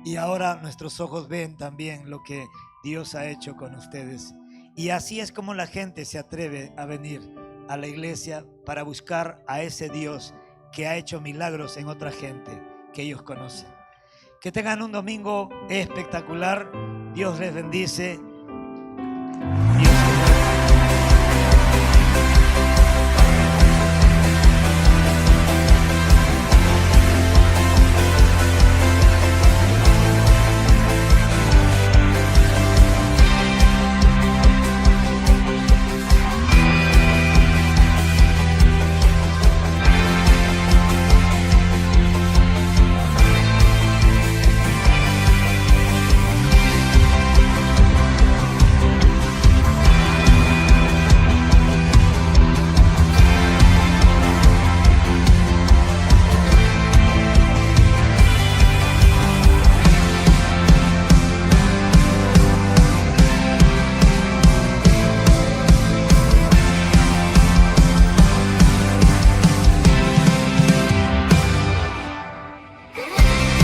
Y ahora nuestros ojos ven también lo que Dios ha hecho con ustedes. Y así es como la gente se atreve a venir a la iglesia para buscar a ese Dios que ha hecho milagros en otra gente que ellos conocen. Que tengan un domingo espectacular. Dios les bendice.